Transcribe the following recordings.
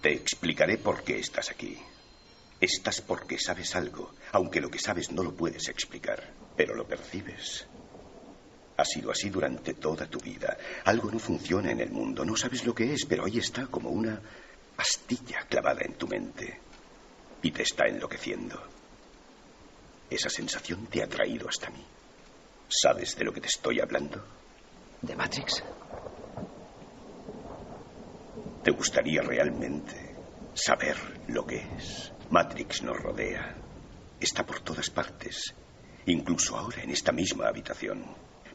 Te explicaré por qué estás aquí. Estás porque sabes algo, aunque lo que sabes no lo puedes explicar, pero lo percibes. Ha sido así durante toda tu vida. Algo no funciona en el mundo, no sabes lo que es, pero ahí está como una astilla clavada en tu mente y te está enloqueciendo. Esa sensación te ha traído hasta mí. ¿Sabes de lo que te estoy hablando? ¿De Matrix? ¿Te gustaría realmente saber lo que es? Matrix nos rodea. Está por todas partes. Incluso ahora en esta misma habitación.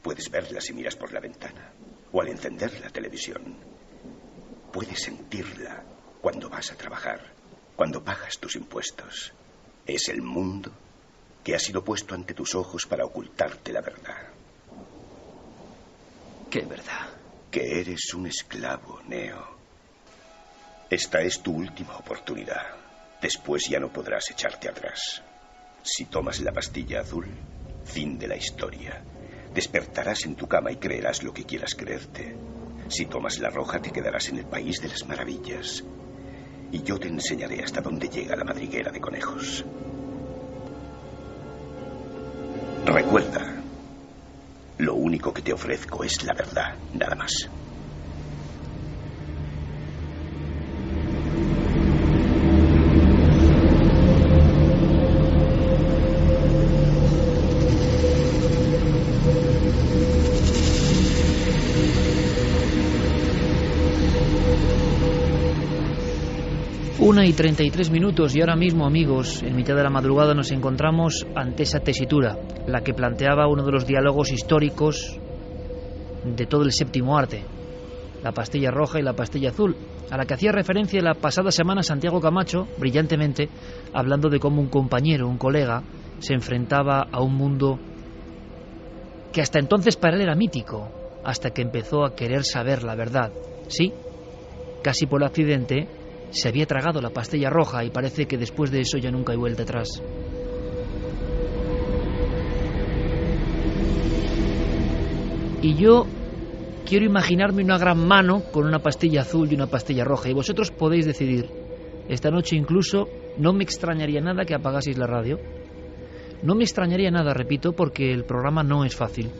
Puedes verla si miras por la ventana. O al encender la televisión. Puedes sentirla cuando vas a trabajar. Cuando pagas tus impuestos. Es el mundo que ha sido puesto ante tus ojos para ocultarte la verdad. ¿Qué verdad? Que eres un esclavo, Neo. Esta es tu última oportunidad. Después ya no podrás echarte atrás. Si tomas la pastilla azul, fin de la historia. Despertarás en tu cama y creerás lo que quieras creerte. Si tomas la roja, te quedarás en el país de las maravillas. Y yo te enseñaré hasta dónde llega la madriguera de conejos. Recuerda, lo único que te ofrezco es la verdad, nada más. Una y 33 minutos y ahora mismo, amigos, en mitad de la madrugada nos encontramos ante esa tesitura, la que planteaba uno de los diálogos históricos de todo el séptimo arte, la pastilla roja y la pastilla azul, a la que hacía referencia la pasada semana Santiago Camacho, brillantemente, hablando de cómo un compañero, un colega, se enfrentaba a un mundo que hasta entonces para él era mítico, hasta que empezó a querer saber la verdad. Sí, casi por accidente, se había tragado la pastilla roja y parece que después de eso ya nunca hay vuelta atrás. Y yo quiero imaginarme una gran mano con una pastilla azul y una pastilla roja, y vosotros podéis decidir. Esta noche incluso no me extrañaría nada que apagaseis la radio. No me extrañaría nada, repito, porque el programa no es fácil.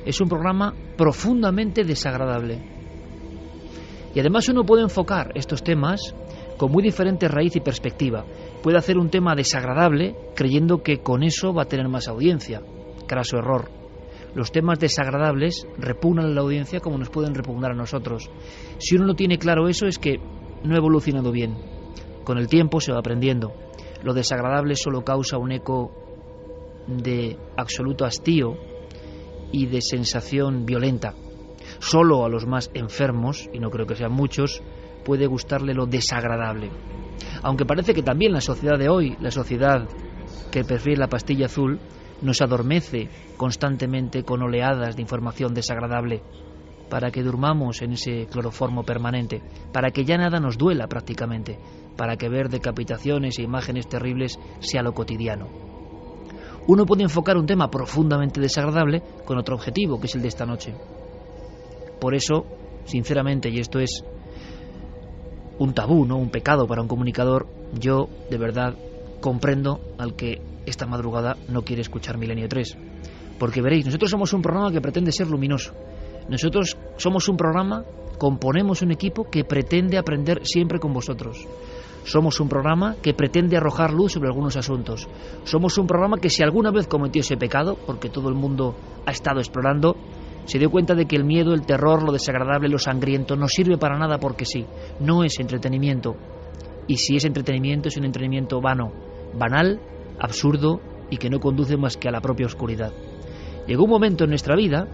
Es un programa profundamente desagradable. Y además uno puede enfocar estos temas con muy diferente raíz y perspectiva. Puede hacer un tema desagradable creyendo que con eso va a tener más audiencia. Craso error. Los temas desagradables repugnan a la audiencia como nos pueden repugnar a nosotros. Si uno no tiene claro eso, es que no ha evolucionado bien. Con el tiempo se va aprendiendo. Lo desagradable solo causa un eco de absoluto hastío y de sensación violenta. Solo a los más enfermos, y no creo que sean muchos, puede gustarle lo desagradable. Aunque parece que también la sociedad de hoy, la sociedad que prefiere la pastilla azul, nos adormece constantemente con oleadas de información desagradable para que durmamos en ese cloroformo permanente, para que ya nada nos duela prácticamente, para que ver decapitaciones e imágenes terribles sea lo cotidiano. Uno puede enfocar un tema profundamente desagradable con otro objetivo, que es el de esta noche. Por eso, sinceramente, y esto es un tabú, ¿no?, un pecado para un comunicador, yo de verdad comprendo al que esta madrugada no quiere escuchar Milenio 3. Porque veréis, nosotros somos un programa que pretende ser luminoso. Nosotros somos un programa, componemos un equipo que pretende aprender siempre con vosotros. Somos un programa que pretende arrojar luz sobre algunos asuntos. Somos un programa que si alguna vez cometió ese pecado, porque todo el mundo ha estado explorando, se dio cuenta de que el miedo, el terror, lo desagradable, lo sangriento no sirve para nada porque sí, no es entretenimiento. Y si es entretenimiento, es un entretenimiento vano, banal, absurdo y que no conduce más que a la propia oscuridad. Llegó un momento en nuestra vida,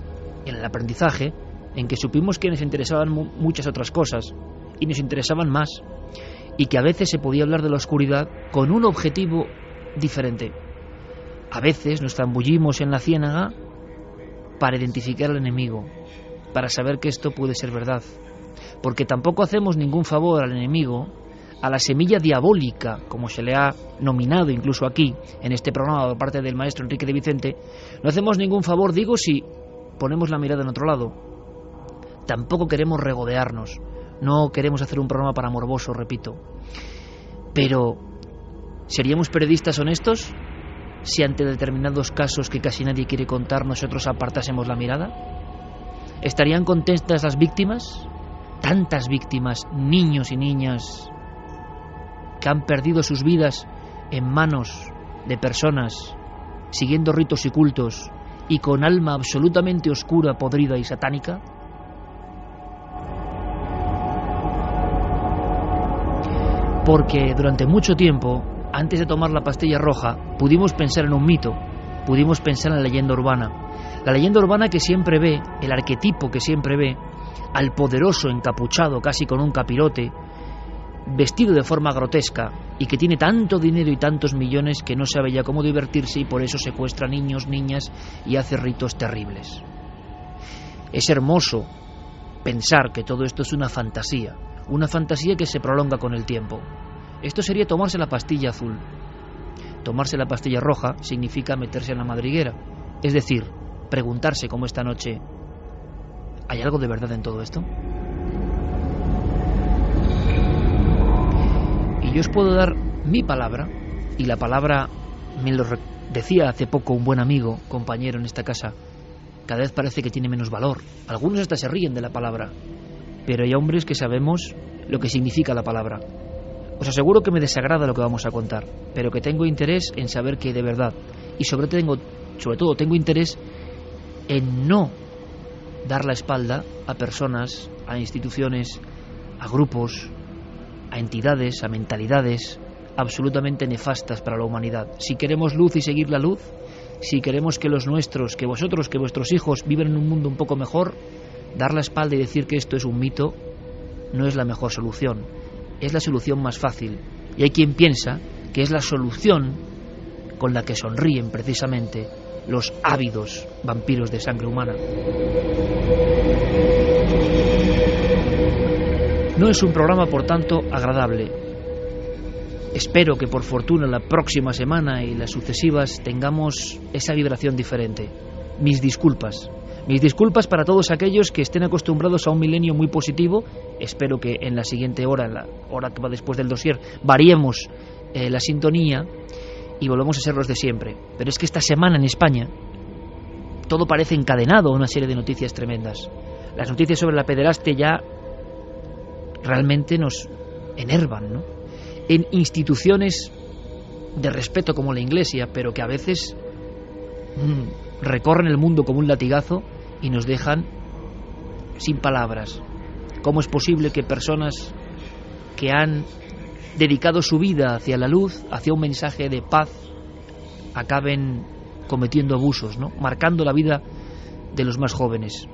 en el aprendizaje, en que supimos que nos interesaban muchas otras cosas y nos interesaban más, y que a veces se podía hablar de la oscuridad con un objetivo diferente. A veces nos zambullimos en la ciénaga para identificar al enemigo, para saber que esto puede ser verdad, porque tampoco hacemos ningún favor al enemigo, a la semilla diabólica, como se le ha nominado incluso aquí, en este programa por parte del maestro Enrique de Vicente. No hacemos ningún favor, digo, si ponemos la mirada en otro lado. Tampoco queremos regodearnos, No queremos hacer un programa para morbosos, repito. Pero, ¿seríamos periodistas honestos si ante determinados casos que casi nadie quiere contar nosotros apartásemos la mirada? ¿Estarían contentas las víctimas? Tantas víctimas, niños y niñas, que han perdido sus vidas en manos de personas siguiendo ritos y cultos y con alma absolutamente oscura, podrida y satánica. Porque durante mucho tiempo, antes de tomar la pastilla roja, pudimos pensar en un mito, pudimos pensar en la leyenda urbana. La leyenda urbana que siempre ve, el arquetipo que siempre ve, al poderoso encapuchado casi con un capirote, vestido de forma grotesca y que tiene tanto dinero y tantos millones que no sabe ya cómo divertirse y por eso secuestra niños, niñas y hace ritos terribles. Es hermoso pensar que todo esto es una fantasía que se prolonga con el tiempo. Esto sería tomarse la pastilla azul. Tomarse la pastilla roja significa meterse en la madriguera, es decir, preguntarse como esta noche: ¿hay algo de verdad en todo esto? Y yo os puedo dar mi palabra, y la palabra me lo decía hace poco un buen amigo, compañero en esta casa, cada vez parece que tiene menos valor. Algunos hasta se ríen de la palabra, pero hay hombres que sabemos lo que significa la palabra. Os aseguro que me desagrada lo que vamos a contar, pero que tengo interés en saber qué hay de verdad, y sobre todo tengo interés en no dar la espalda a personas, a instituciones, a grupos, a entidades, a mentalidades absolutamente nefastas para la humanidad. Si queremos luz y seguir la luz, si queremos que los nuestros, que vosotros, que vuestros hijos vivan en un mundo un poco mejor, dar la espalda y decir que esto es un mito no es la mejor solución, es la solución más fácil, y hay quien piensa que es la solución con la que sonríen precisamente los ávidos vampiros de sangre humana. No es un programa, por tanto, agradable. Espero que por fortuna la próxima semana y las sucesivas tengamos esa vibración diferente. Mis disculpas para todos aquellos que estén acostumbrados a un milenio muy positivo. Espero que en la siguiente hora, en la hora que va después del dossier, variemos la sintonía y volvamos a ser los de siempre. Pero es que esta semana en España todo parece encadenado a una serie de noticias tremendas. Las noticias sobre la pederastia ya realmente nos enervan, ¿no? En instituciones de respeto como la Iglesia, pero que a veces recorren el mundo como un latigazo y nos dejan sin palabras. ¿Cómo es posible que personas que han dedicado su vida hacia la luz, hacia un mensaje de paz, acaben cometiendo abusos, ¿no? Marcando la vida de los más jóvenes?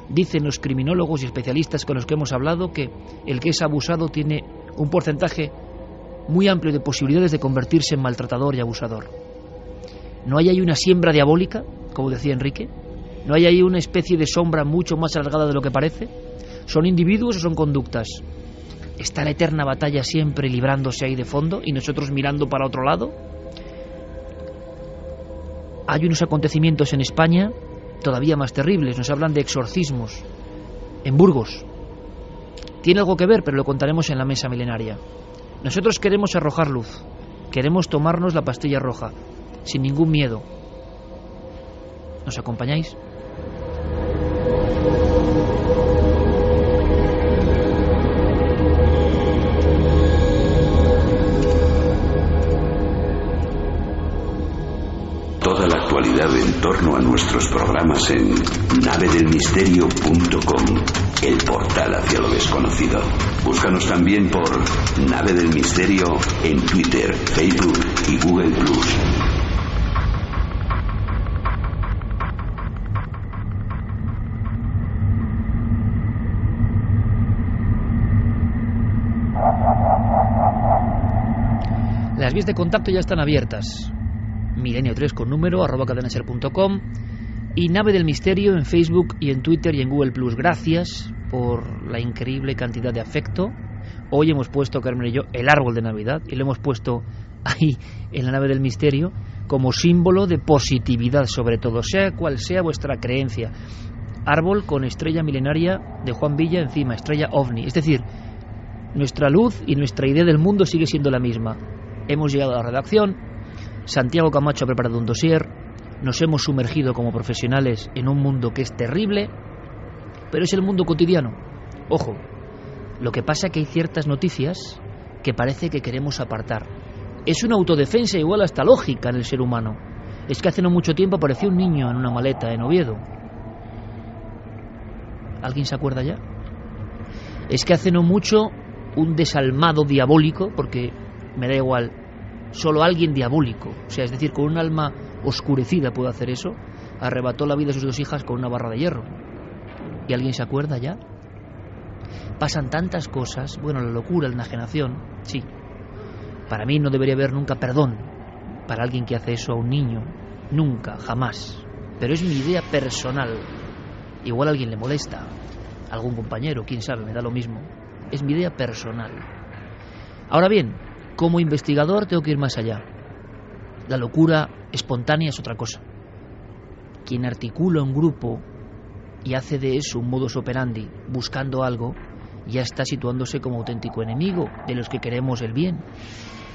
Dicen los criminólogos y especialistas con los que hemos hablado que el que es abusado tiene un porcentaje muy amplio de posibilidades de convertirse en maltratador y abusador. ¿No hay ahí una siembra diabólica, como decía Enrique? ¿No hay ahí una especie de sombra mucho más alargada de lo que parece? ¿Son individuos o son conductas? ¿Está la eterna batalla siempre librándose ahí de fondo y nosotros mirando para otro lado? Hay unos acontecimientos en España todavía más terribles. Nos hablan de exorcismos en Burgos. Tiene algo que ver, pero lo contaremos en la mesa milenaria. Nosotros queremos arrojar luz, queremos tomarnos la pastilla roja sin ningún miedo. ¿Nos acompañáis? Toda la actualidad en torno a nuestros programas en navedelmisterio.com, el portal hacia lo desconocido. Búscanos también por Nave del Misterio en Twitter, Facebook y Google+. Las vías de contacto ya están abiertas. Milenio3 con número @cadenaser.com y Nave del Misterio en Facebook y en Twitter y en Google+. Gracias por la increíble cantidad de afecto. Hoy hemos puesto, Carmen y yo, el árbol de Navidad y lo hemos puesto ahí en la Nave del Misterio como símbolo de positividad, sobre todo, sea cual sea vuestra creencia. árbol con estrella milenaria de Juan Villa encima, estrella ovni. Es decir, nuestra luz y nuestra idea del mundo sigue siendo la misma. Hemos llegado a la redacción, Santiago Camacho ha preparado un dossier, nos hemos sumergido como profesionales en un mundo que es terrible, pero es el mundo cotidiano. Ojo, lo que pasa es que hay ciertas noticias que parece que queremos apartar. Es una autodefensa igual hasta lógica en el ser humano. Es que hace no mucho tiempo apareció un niño en una maleta en Oviedo. ¿Alguien se acuerda ya? Es que hace no mucho un desalmado diabólico, porque me da igual, solo alguien diabólico, o sea, es decir, con un alma oscurecida puede hacer eso, arrebató la vida a sus 2 hijas con una barra de hierro. ¿Y alguien se acuerda ya? Pasan tantas cosas, bueno, la locura, la enajenación, sí. Para mí no debería haber nunca perdón para alguien que hace eso a un niño, nunca, jamás. Pero es mi idea personal. Igual a alguien le molesta, algún compañero, quién sabe, me da lo mismo. Es mi idea personal. Ahora bien, como investigador tengo que ir más allá. La locura espontánea es otra cosa. Quien articula un grupo y hace de eso un modus operandi, buscando algo, ya está situándose como auténtico enemigo de los que queremos el bien.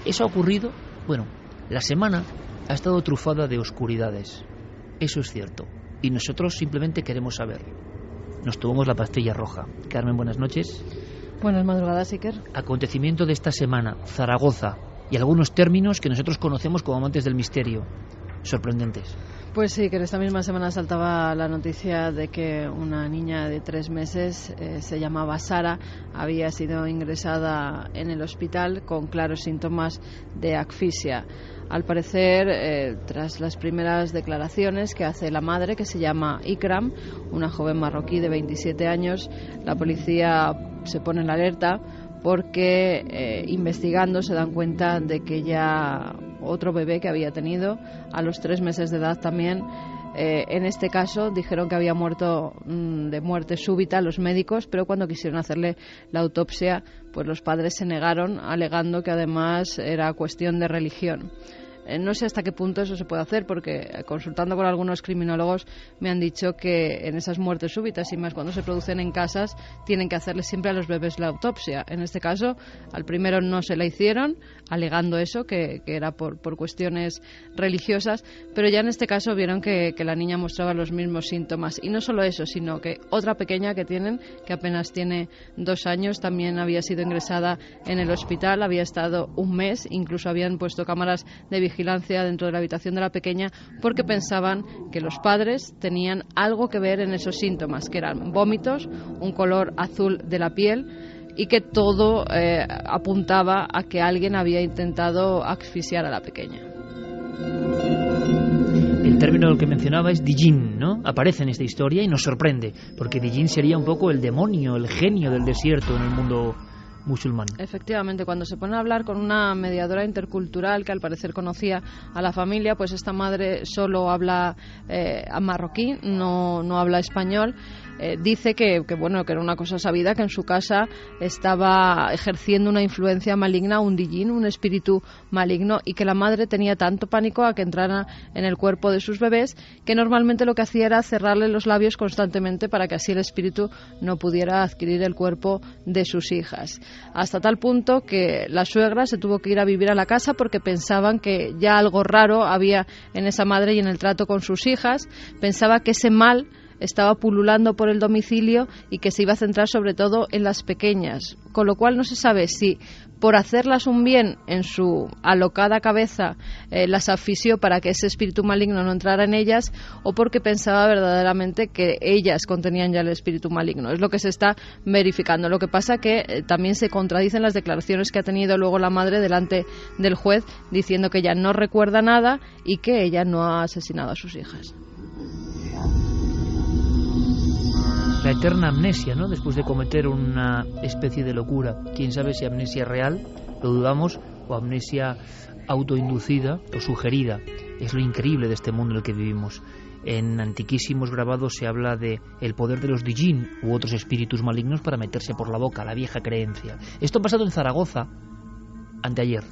Eso ha ocurrido, bueno, la semana ha estado trufada de oscuridades. Eso es cierto. Y nosotros simplemente queremos saber. Nos tomamos la pastilla roja. Carmen, buenas noches. Buenas madrugadas, Iker. Acontecimiento de esta semana, Zaragoza, y algunos términos que nosotros conocemos como amantes del misterio. Sorprendentes. Pues sí, que en esta misma semana saltaba la noticia de que una niña de 3 meses, se llamaba Sara, había sido ingresada en el hospital con claros síntomas de asfixia. Al parecer, tras las primeras declaraciones que hace la madre, que se llama Ikram, una joven marroquí de 27 años, la policía se pone en alerta porque investigando se dan cuenta de que ya otro bebé que había tenido a los 3 meses de edad también, en este caso dijeron que había muerto de muerte súbita los médicos, pero cuando quisieron hacerle la autopsia, pues los padres se negaron, alegando que además era cuestión de religión. No sé hasta qué punto eso se puede hacer, porque consultando con algunos criminólogos me han dicho que en esas muertes súbitas y más cuando se producen en casas tienen que hacerle siempre a los bebés la autopsia. En este caso al primero no se la hicieron, alegando eso, que era por cuestiones religiosas, pero ya en este caso vieron que la niña mostraba los mismos síntomas. Y no solo eso, sino que otra pequeña que tienen, que apenas tiene 2 años, también había sido ingresada en el hospital, había estado 1 mes, incluso habían puesto cámaras de vigilancia dentro de la habitación de la pequeña porque pensaban que los padres tenían algo que ver en esos síntomas, que eran vómitos, un color azul de la piel y que todo apuntaba a que alguien había intentado asfixiar a la pequeña. El término que mencionaba es Dijin, ¿no? Aparece en esta historia y nos sorprende, porque Dijin sería un poco el demonio, el genio del desierto en el mundo musulmán. Efectivamente, cuando se pone a hablar con una mediadora intercultural que al parecer conocía a la familia, pues esta madre solo habla marroquí, no habla español. Dice que bueno, que era una cosa sabida, que en su casa estaba ejerciendo una influencia maligna, un dijin, un espíritu maligno, y que la madre tenía tanto pánico a que entrara en el cuerpo de sus bebés que normalmente lo que hacía era cerrarle los labios constantemente para que así el espíritu no pudiera adquirir el cuerpo de sus hijas. Hasta tal punto que la suegra se tuvo que ir a vivir a la casa porque pensaban que ya algo raro había en esa madre y en el trato con sus hijas. Pensaba que ese mal estaba pululando por el domicilio y que se iba a centrar sobre todo en las pequeñas, con lo cual no se sabe si por hacerlas un bien en su alocada cabeza las asfixió para que ese espíritu maligno no entrara en ellas, o porque pensaba verdaderamente que ellas contenían ya el espíritu maligno. Es lo que se está verificando. Lo que pasa que también se contradicen las declaraciones que ha tenido luego la madre delante del juez, diciendo que ella no recuerda nada y que ella no ha asesinado a sus hijas. La eterna amnesia, ¿no? Después de cometer una especie de locura. Quién sabe si amnesia real, lo dudamos, o amnesia autoinducida o sugerida. Es lo increíble de este mundo en el que vivimos. En antiquísimos grabados se habla de el poder de los dijin u otros espíritus malignos para meterse por la boca, la vieja creencia. Esto ha pasado en Zaragoza anteayer.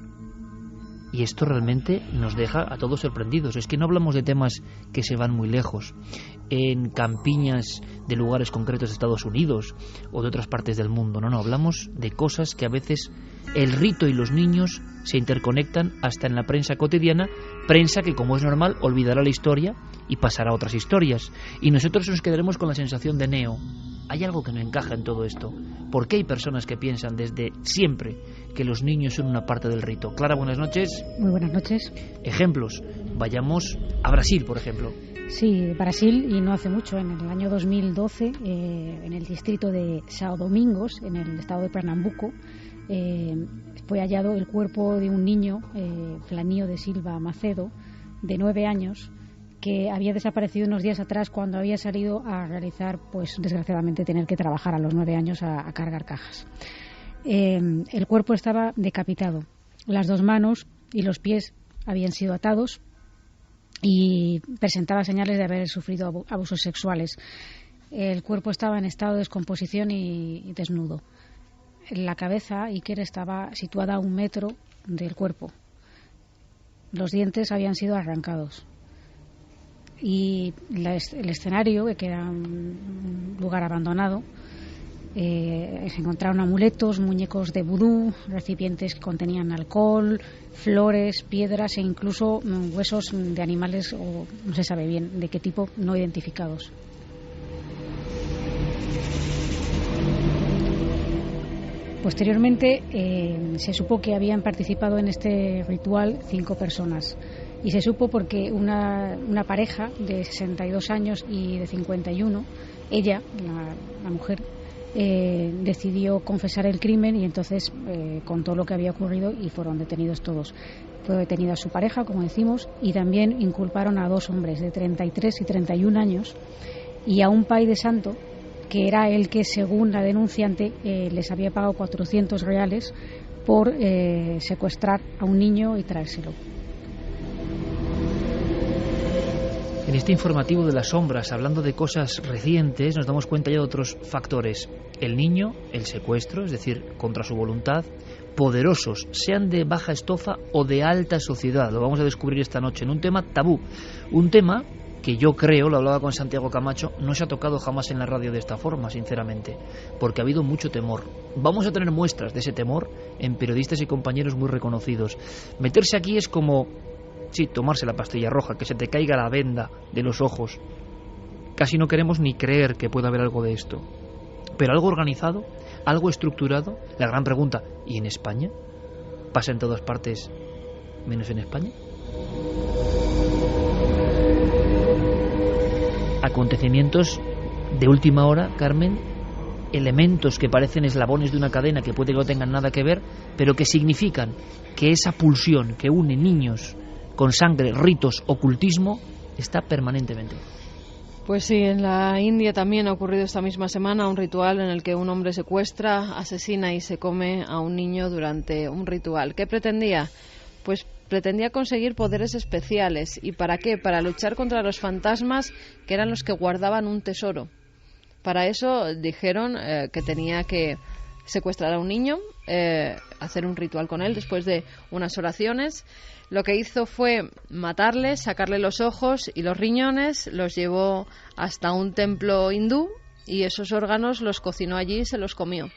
Y esto realmente nos deja a todos sorprendidos. Es que no hablamos de temas que se van muy lejos, en campiñas de lugares concretos de Estados Unidos o de otras partes del mundo. No, hablamos de cosas que a veces el rito y los niños se interconectan hasta en la prensa cotidiana, prensa que, como es normal, olvidará la historia y pasará a otras historias. Y nosotros nos quedaremos con la sensación de Neo. Hay algo que no encaja en todo esto. ¿Por qué hay personas que piensan desde siempre que los niños son una parte del rito? Clara, buenas noches. Muy buenas noches. Ejemplos. Vayamos a Brasil, por ejemplo. Sí, Brasil, y no hace mucho, en el año 2012, en el distrito de São Domingos, en el estado de Pernambuco, fue hallado el cuerpo de un niño, Flanio de Silva Macedo, de 9 años, que había desaparecido unos días atrás cuando había salido a realizar, pues desgraciadamente, tener que trabajar a los 9 años a cargar cajas. El cuerpo estaba decapitado. Las 2 manos y los pies habían sido atados y presentaba señales de haber sufrido abusos sexuales. El cuerpo estaba en estado de descomposición y desnudo. La cabeza, Iker, estaba situada a 1 metro del cuerpo. Los dientes habían sido arrancados. Y el escenario, que era un lugar abandonado, se encontraron amuletos, muñecos de vudú, recipientes que contenían alcohol, flores, piedras e incluso huesos de animales, o no se sabe bien de qué tipo, no identificados. Posteriormente se supo que habían participado en este ritual 5 personas. Y se supo porque una pareja de 62 años y de 51, ella, la mujer, decidió confesar el crimen y entonces contó lo que había ocurrido y fueron detenidos todos. Fue detenida su pareja, como decimos, y también inculparon a 2 hombres de 33 y 31 años y a un pai de santo, que era el que, según la denunciante, les había pagado 400 reales por secuestrar a un niño y traérselo. En este informativo de las sombras, hablando de cosas recientes, nos damos cuenta ya de otros factores. El niño, el secuestro, es decir, contra su voluntad, poderosos, sean de baja estofa o de alta sociedad. Lo vamos a descubrir esta noche en un tema tabú. Un tema que yo creo, lo hablaba con Santiago Camacho, no se ha tocado jamás en la radio de esta forma, sinceramente, porque ha habido mucho temor. Vamos a tener muestras de ese temor en periodistas y compañeros muy reconocidos. Meterse aquí es como... sí, tomarse la pastilla roja, que se te caiga la venda de los ojos. Casi no queremos ni creer que pueda haber algo de esto. Pero algo organizado, algo estructurado. La gran pregunta, ¿y en España? ¿Pasa en todas partes menos en España? Acontecimientos de última hora, Carmen, elementos que parecen eslabones de una cadena que puede que no tengan nada que ver, pero que significan que esa pulsión que une niños con sangre, ritos, ocultismo, está permanentemente. Pues sí, en la India también ha ocurrido esta misma semana un ritual en el que un hombre secuestra, asesina y se come a un niño durante un ritual. ¿Qué pretendía? Pues pretendía conseguir poderes especiales. ¿Y para qué? Para luchar contra los fantasmas, que eran los que guardaban un tesoro. Para eso dijeron que tenía que secuestrar a un niño, hacer un ritual con él después de unas oraciones. Lo que hizo fue matarle, sacarle los ojos y los riñones, los llevó hasta un templo hindú y esos órganos los cocinó allí y se los comió.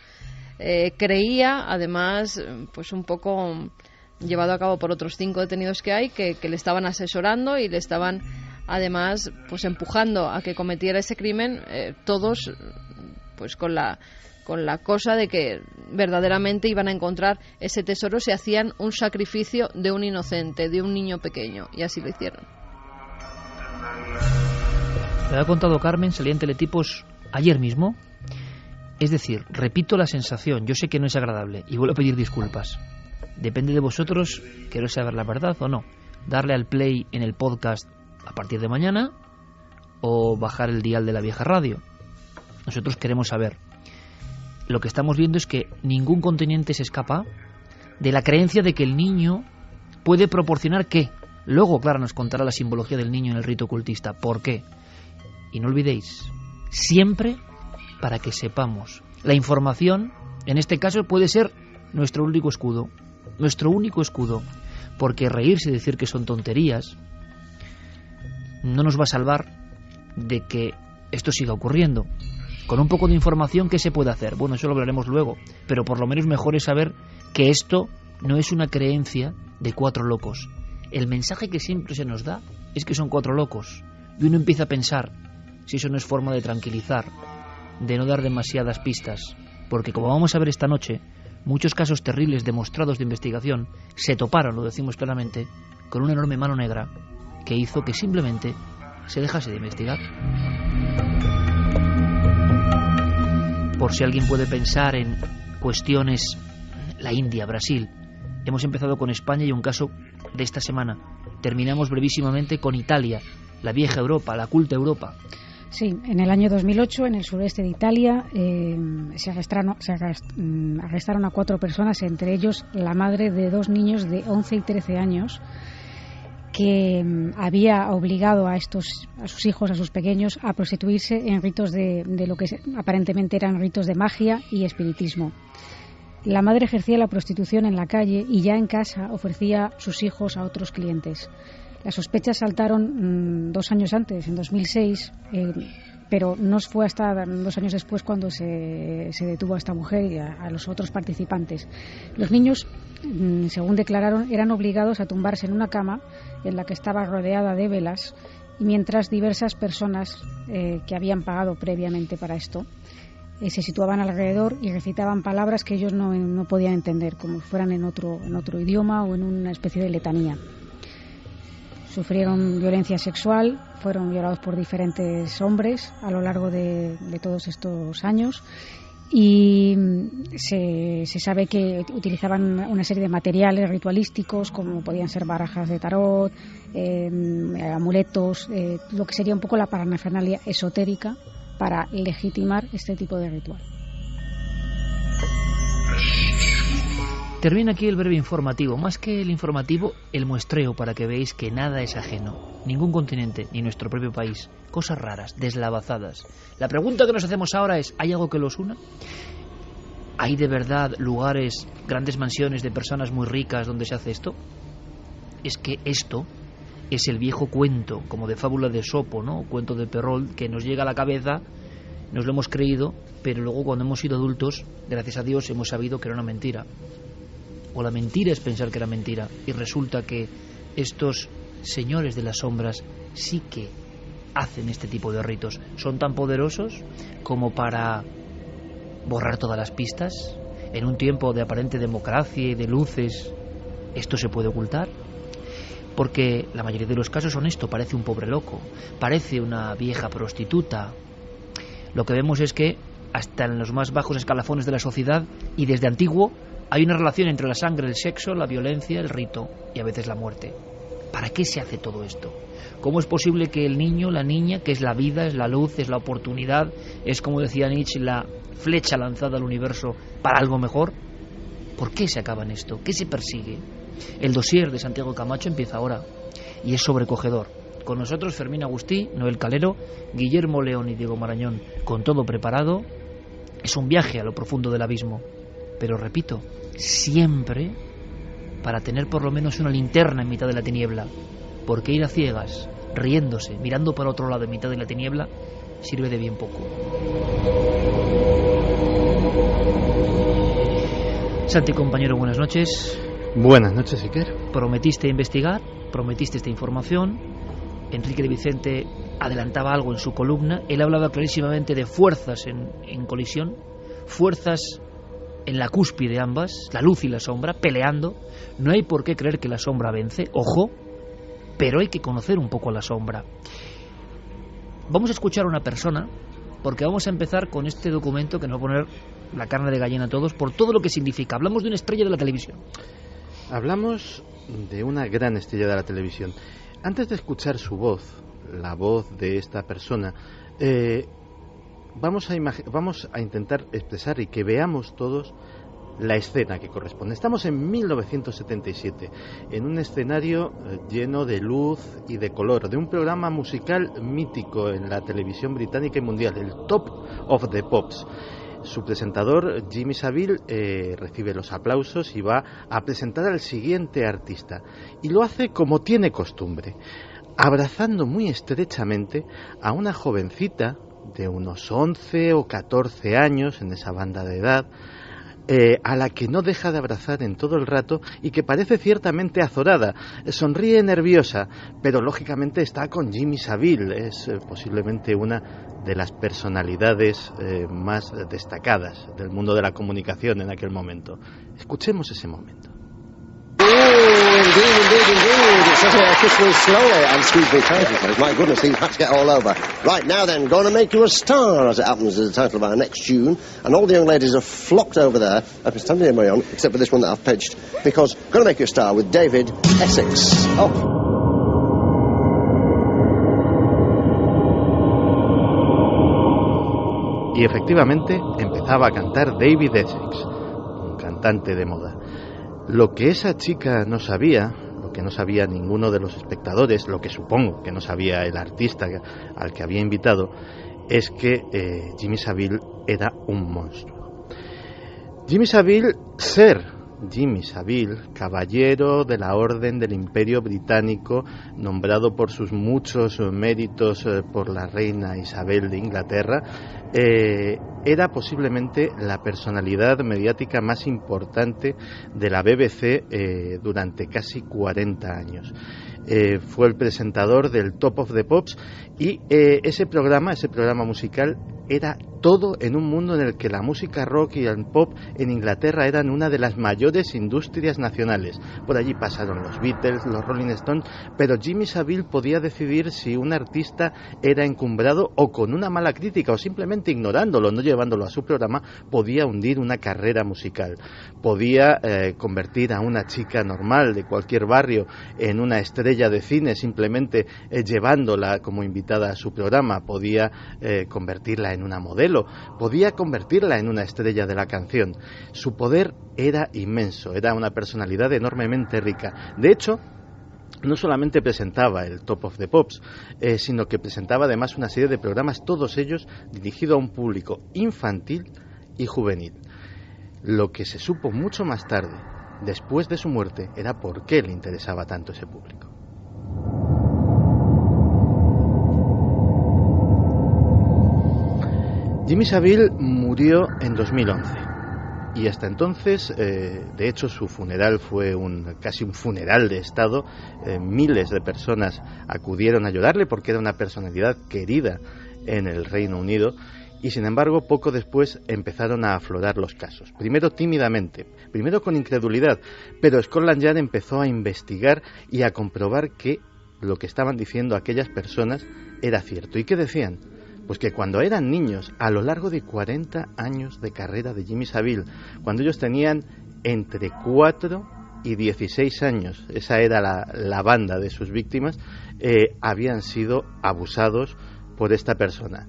Creía, además, pues un poco llevado a cabo por otros 5 detenidos que hay, que le estaban asesorando y le estaban, además, pues empujando a que cometiera ese crimen, todos pues con la cosa de que verdaderamente iban a encontrar ese tesoro si hacían un sacrificio de un inocente, de un niño pequeño, y así lo hicieron. Me ha contado Carmen, salía en teletipos ayer mismo. Es decir, repito la sensación, yo sé que no es agradable y vuelvo a pedir disculpas. Depende de vosotros, queréis saber la verdad o no. Darle al play en el podcast a partir de mañana o bajar el dial de la vieja radio. Nosotros queremos saber. Lo que estamos viendo es que ningún continente se escapa de la creencia de que el niño puede proporcionar qué. Luego, Clara nos contará la simbología del niño en el rito ocultista. ¿Por qué? Y no olvidéis, siempre para que sepamos. La información, en este caso, puede ser nuestro único escudo. Nuestro único escudo. porque reírse y decir que son tonterías no nos va a salvar de que esto siga ocurriendo. Con un poco de información, ¿qué se puede hacer? Bueno, eso lo hablaremos luego, pero por lo menos mejor es saber que esto no es una creencia de 4 locos. El mensaje que siempre se nos da es que son 4 locos, y uno empieza a pensar si eso no es forma de tranquilizar, de no dar demasiadas pistas, porque como vamos a ver esta noche, muchos casos terribles demostrados de investigación se toparon, lo decimos claramente, con una enorme mano negra que hizo que simplemente se dejase de investigar. Por si alguien puede pensar en cuestiones, la India, Brasil, hemos empezado con España y un caso de esta semana. Terminamos brevísimamente con Italia, la vieja Europa, la culta Europa. Sí, en el año 2008, en el sureste de Italia, se arrestaron a 4 personas, entre ellos la madre de 2 niños de 11 y 13 años, que había obligado a sus hijos, a sus pequeños, a prostituirse en ritos de lo que aparentemente eran ritos de magia y espiritismo. La madre ejercía la prostitución en la calle y ya en casa ofrecía sus hijos a otros clientes. Las sospechas saltaron 2 años antes, en 2006, pero no fue hasta 2 años después cuando se detuvo a esta mujer y a los otros participantes. Los niños, según declararon, eran obligados a tumbarse en una cama en la que estaba rodeada de velas, y mientras diversas personas que habían pagado previamente para esto se situaban alrededor y recitaban palabras que ellos no podían entender, como fueran en otro idioma o en una especie de letanía. Sufrieron violencia sexual, fueron violados por diferentes hombres a lo largo de todos estos años, y se sabe que utilizaban una serie de materiales ritualísticos, como podían ser barajas de tarot, amuletos, lo que sería un poco la parafernalia esotérica para legitimar este tipo de ritual. Termina aquí el breve informativo. Más que el informativo, el muestreo, para que veáis que nada es ajeno. Ningún continente, ni nuestro propio país. Cosas raras, deslavazadas. La pregunta que nos hacemos ahora es, ¿hay algo que los una? ¿Hay de verdad lugares, grandes mansiones de personas muy ricas donde se hace esto? Es que esto es el viejo cuento, como de fábula de Esopo, ¿no? Cuento de Perrault, que nos llega a la cabeza, nos lo hemos creído, pero luego cuando hemos sido adultos, gracias a Dios, hemos sabido que era una mentira. O la mentira es pensar que era mentira, y resulta que estos señores de las sombras sí que hacen este tipo de ritos. Son tan poderosos como para borrar todas las pistas. En un tiempo de aparente democracia y de luces, ¿esto se puede ocultar? Porque la mayoría de los casos son esto: parece un pobre loco, parece una vieja prostituta. Lo que vemos es que hasta en los más bajos escalafones de la sociedad, y desde antiguo, hay una relación entre la sangre, el sexo, la violencia, el rito y a veces la muerte. ¿Para qué se hace todo esto? ¿Cómo es posible que el niño, la niña, que es la vida, es la luz, es la oportunidad, es, como decía Nietzsche, la flecha lanzada al universo para algo mejor? ¿Por qué se acaba en esto? ¿Qué se persigue? El dossier de Santiago Camacho empieza ahora y es sobrecogedor. Con nosotros Fermín Agustí, Noel Calero, Guillermo León y Diego Marañón, con todo preparado. Es un viaje a lo profundo del abismo. Pero repito, siempre para tener por lo menos una linterna en mitad de la tiniebla, porque ir a ciegas, riéndose, mirando para otro lado en mitad de la tiniebla, sirve de bien poco. Santi, compañero, buenas noches. Buenas noches, Iker. Prometiste investigar, prometiste esta información. Enrique de Vicente adelantaba algo en su columna. Él hablaba clarísimamente de fuerzas en colisión, fuerzas en la cúspide ambas, la luz y la sombra, peleando. No hay por qué creer que la sombra vence, ojo, pero hay que conocer un poco a la sombra. Vamos a escuchar a una persona, porque vamos a empezar con este documento que nos va a poner la carne de gallina a todos, por todo lo que significa. Hablamos de una estrella de la televisión. Hablamos de una gran estrella de la televisión. Antes de escuchar su voz, la voz de esta persona, vamos a intentar expresar y que veamos todos la escena que corresponde. Estamos en 1977, en un escenario lleno de luz y de color, de un programa musical mítico en la televisión británica y mundial, el Top of the Pops. Su presentador, Jimmy Savile, recibe los aplausos y va a presentar al siguiente artista. Y lo hace como tiene costumbre, abrazando muy estrechamente a una jovencita de unos 11 o 14 años, en esa banda de edad, a la que no deja de abrazar en todo el rato y que parece ciertamente azorada. Sonríe nerviosa, pero lógicamente está con Jimmy Savile. Es posiblemente una de las personalidades más destacadas del mundo de la comunicación en aquel momento. Escuchemos ese momento. Indeed. It says here, kiss me slowly, and excuse me perfectly. My goodness, these hats get all over. Right, now then, gonna make you a star, as it happens, is the title of our next tune. And all the young ladies have flocked over there. I've been standing here, Marion, except for this one that I've pitched, because gonna make you a star with David Essex. Oh. Y efectivamente empezaba a cantar David Essex, un cantante de moda. Lo que esa chica no sabía, lo que no sabía ninguno de los espectadores, lo que supongo que no sabía el artista al que había invitado, es que Jimmy Savile era un monstruo. Jimmy Savile, Jimmy Savile, caballero de la Orden del Imperio Británico, nombrado por sus muchos méritos por la reina Isabel de Inglaterra, era posiblemente la personalidad mediática más importante de la BBC durante casi 40 años. Fue el presentador del Top of the Pops y ese programa musical, era todo en un mundo en el que la música rock y el pop en Inglaterra eran una de las mayores industrias nacionales. Por allí pasaron los Beatles, los Rolling Stones, pero Jimmy Savile podía decidir si un artista era encumbrado o con una mala crítica, o simplemente ignorándolo, no llevándolo a su programa, podía hundir una carrera musical. Podía convertir a una chica normal de cualquier barrio en una estrella de cine, simplemente llevándola como invitada a su programa. Podía convertirla en una modelo, podía convertirla en una estrella de la canción. Su poder era inmenso, era una personalidad enormemente rica. De hecho, no solamente presentaba el Top of the Pops, sino que presentaba además una serie de programas, todos ellos dirigidos a un público infantil y juvenil. Lo que se supo mucho más tarde, después de su muerte, era por qué le interesaba tanto ese público. Jimmy Savile murió en 2011 y hasta entonces, de hecho, su funeral fue casi un funeral de Estado. Miles de personas acudieron a ayudarle porque era una personalidad querida en el Reino Unido y, sin embargo, poco después empezaron a aflorar los casos. Primero tímidamente, primero con incredulidad, pero Scotland Yard empezó a investigar y a comprobar que lo que estaban diciendo aquellas personas era cierto. ¿Y qué decían? Pues que cuando eran niños, a lo largo de 40 años de carrera de Jimmy Savile, cuando ellos tenían entre 4 y 16 años, esa era la banda de sus víctimas, habían sido abusados por esta persona.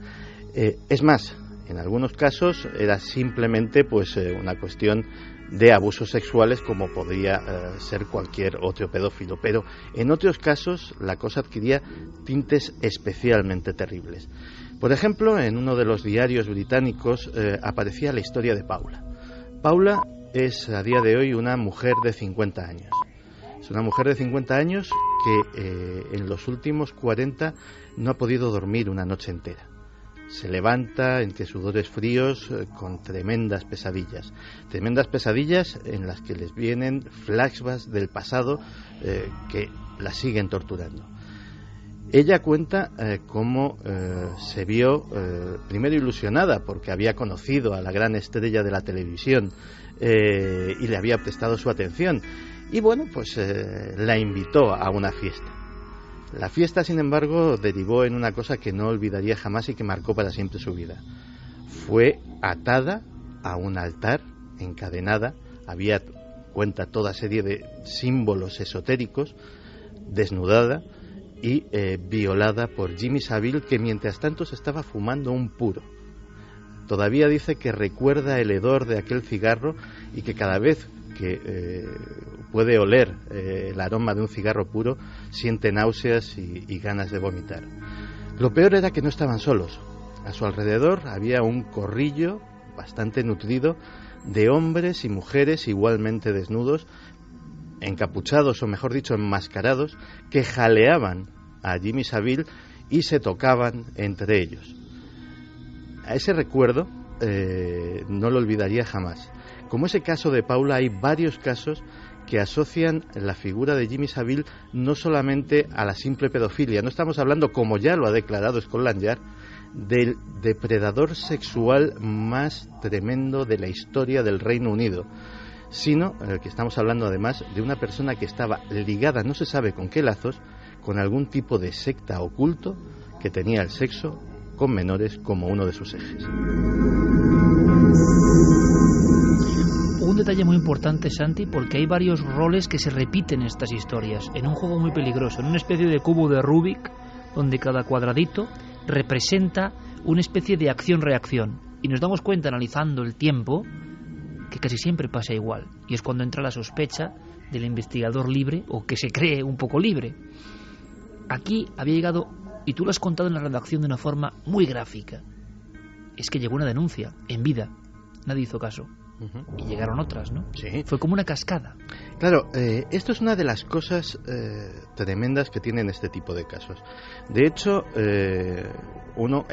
Es más, en algunos casos era simplemente pues una cuestión de abusos sexuales, como podría ser cualquier otro pedófilo, pero en otros casos la cosa adquiría tintes especialmente terribles. Por ejemplo, en uno de los diarios británicos aparecía la historia de Paula. Paula es a día de hoy una mujer de 50 años. Es una mujer de 50 años que en los últimos 40 no ha podido dormir una noche entera. Se levanta entre sudores fríos con tremendas pesadillas en las que les vienen flashbacks del pasado que la siguen torturando. Ella cuenta cómo se vio primero ilusionada porque había conocido a la gran estrella de la televisión y le había prestado su atención y bueno, pues la invitó a una fiesta. La fiesta, sin embargo, derivó en una cosa que no olvidaría jamás y que marcó para siempre su vida. Fue atada a un altar, encadenada, había, cuenta, toda serie de símbolos esotéricos, desnudada y violada por Jimmy Savile, que mientras tanto se estaba fumando un puro. Todavía dice que recuerda el hedor de aquel cigarro y que cada vez que puede oler el aroma de un cigarro puro, siente náuseas y ganas de vomitar. Lo peor era que no estaban solos. A su alrededor había un corrillo bastante nutrido de hombres y mujeres igualmente desnudos, encapuchados o mejor dicho enmascarados, que jaleaban a Jimmy Savile y se tocaban entre ellos. A ese recuerdo no lo olvidaría jamás. Como ese caso de Paula, hay varios casos que asocian la figura de Jimmy Savile no solamente a la simple pedofilia. No estamos hablando, como ya lo ha declarado Scotland Yard, del depredador sexual más tremendo de la historia del Reino Unido, sino que estamos hablando además de una persona que estaba ligada, no se sabe con qué lazos, con algún tipo de secta oculto que tenía el sexo con menores como uno de sus ejes. Un detalle muy importante, Santi, porque hay varios roles que se repiten en estas historias, en un juego muy peligroso, en una especie de cubo de Rubik, donde cada cuadradito representa una especie de acción-reacción. Y nos damos cuenta, analizando el tiempo, que casi siempre pasa igual. Y es cuando entra la sospecha del investigador libre, o que se cree un poco libre. Aquí había llegado, y tú lo has contado en la redacción de una forma muy gráfica, es que llegó una denuncia, en vida. Nadie hizo caso. Y llegaron otras, ¿no? Sí. Fue como una cascada. Claro, esto es una de las cosas tremendas que tienen este tipo de casos. De hecho, uno,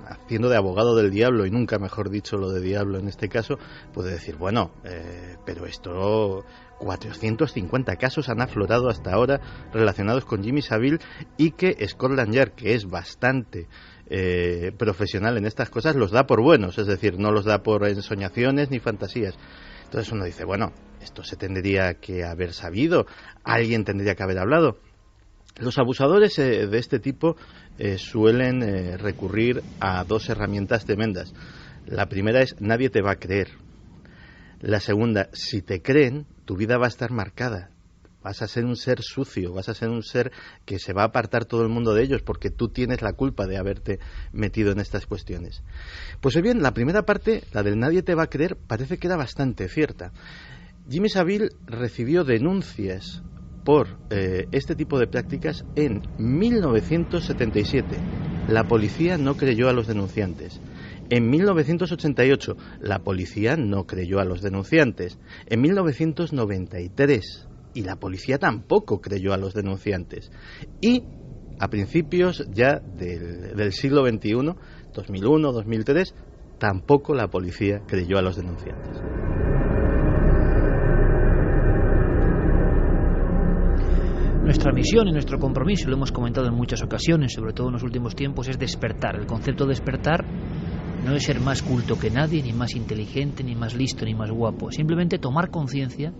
haciendo de abogado del diablo, y nunca mejor dicho lo de diablo en este caso, puede decir, bueno, pero esto, 450 casos han aflorado hasta ahora relacionados con Jimmy Savile, y que Scotland Yard, que es bastante profesional en estas cosas, los da por buenos, es decir, no los da por ensoñaciones ni fantasías. Entonces uno dice, bueno, esto se tendría que haber sabido, alguien tendría que haber hablado. Los abusadores de este tipo suelen recurrir a dos herramientas tremendas. La primera es, nadie te va a creer. La segunda, si te creen, tu vida va a estar marcada. Vas a ser un ser sucio, vas a ser un ser que se va a apartar todo el mundo de ellos porque tú tienes la culpa de haberte metido en estas cuestiones. Pues bien, la primera parte, la del nadie te va a creer, parece que era bastante cierta. Jimmy Savile recibió denuncias por este tipo de prácticas en 1977. La policía no creyó a los denunciantes. En 1988, la policía no creyó a los denunciantes. En 1993... y la policía tampoco creyó a los denunciantes. Y a principios ya del siglo XXI, 2001, 2003, tampoco la policía creyó a los denunciantes. Nuestra misión y nuestro compromiso, lo hemos comentado en muchas ocasiones, sobre todo en los últimos tiempos, es despertar. El concepto de despertar no es ser más culto que nadie, ni más inteligente, ni más listo, ni más guapo. Simplemente tomar conciencia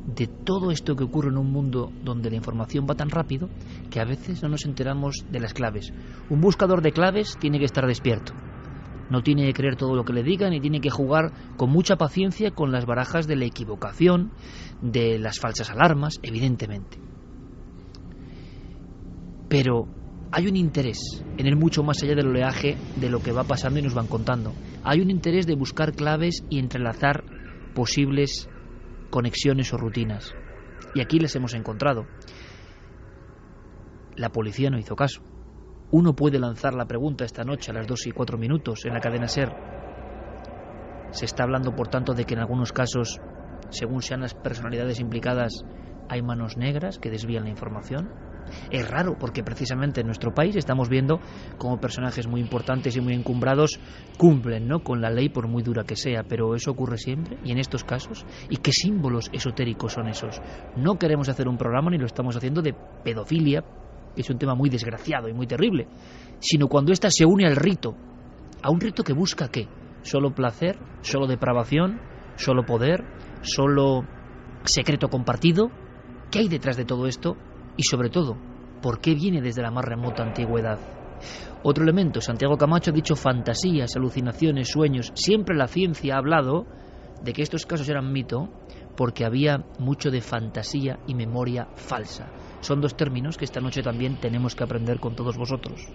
de todo esto que ocurre en un mundo donde la información va tan rápido que a veces no nos enteramos de las claves. Un buscador de claves tiene que estar despierto. No tiene que creer todo lo que le digan y tiene que jugar con mucha paciencia con las barajas de la equivocación, de las falsas alarmas, evidentemente. Pero hay un interés en ir mucho más allá del oleaje de lo que va pasando y nos van contando. Hay un interés de buscar claves y entrelazar posibles conexiones o rutinas. Y aquí las hemos encontrado. La policía no hizo caso. Uno puede lanzar la pregunta esta noche a las 2:04 en la cadena SER. Se está hablando, por tanto, de que en algunos casos, según sean las personalidades implicadas, hay manos negras que desvían la información. Es raro porque precisamente en nuestro país estamos viendo cómo personajes muy importantes y muy encumbrados cumplen, ¿no?, con la ley por muy dura que sea, pero eso ocurre siempre y en estos casos. ¿Y qué símbolos esotéricos son esos? No queremos hacer un programa ni lo estamos haciendo de pedofilia, que es un tema muy desgraciado y muy terrible, sino cuando ésta se une al rito, a un rito que busca ¿qué? Solo placer, solo depravación, solo poder, solo secreto compartido. ¿Qué hay detrás de todo esto? Y sobre todo, ¿por qué viene desde la más remota antigüedad? Otro elemento, Santiago Camacho ha dicho fantasías, alucinaciones, sueños. Siempre la ciencia ha hablado de que estos casos eran mito porque había mucho de fantasía y memoria falsa. Son dos términos que esta noche también tenemos que aprender con todos vosotros.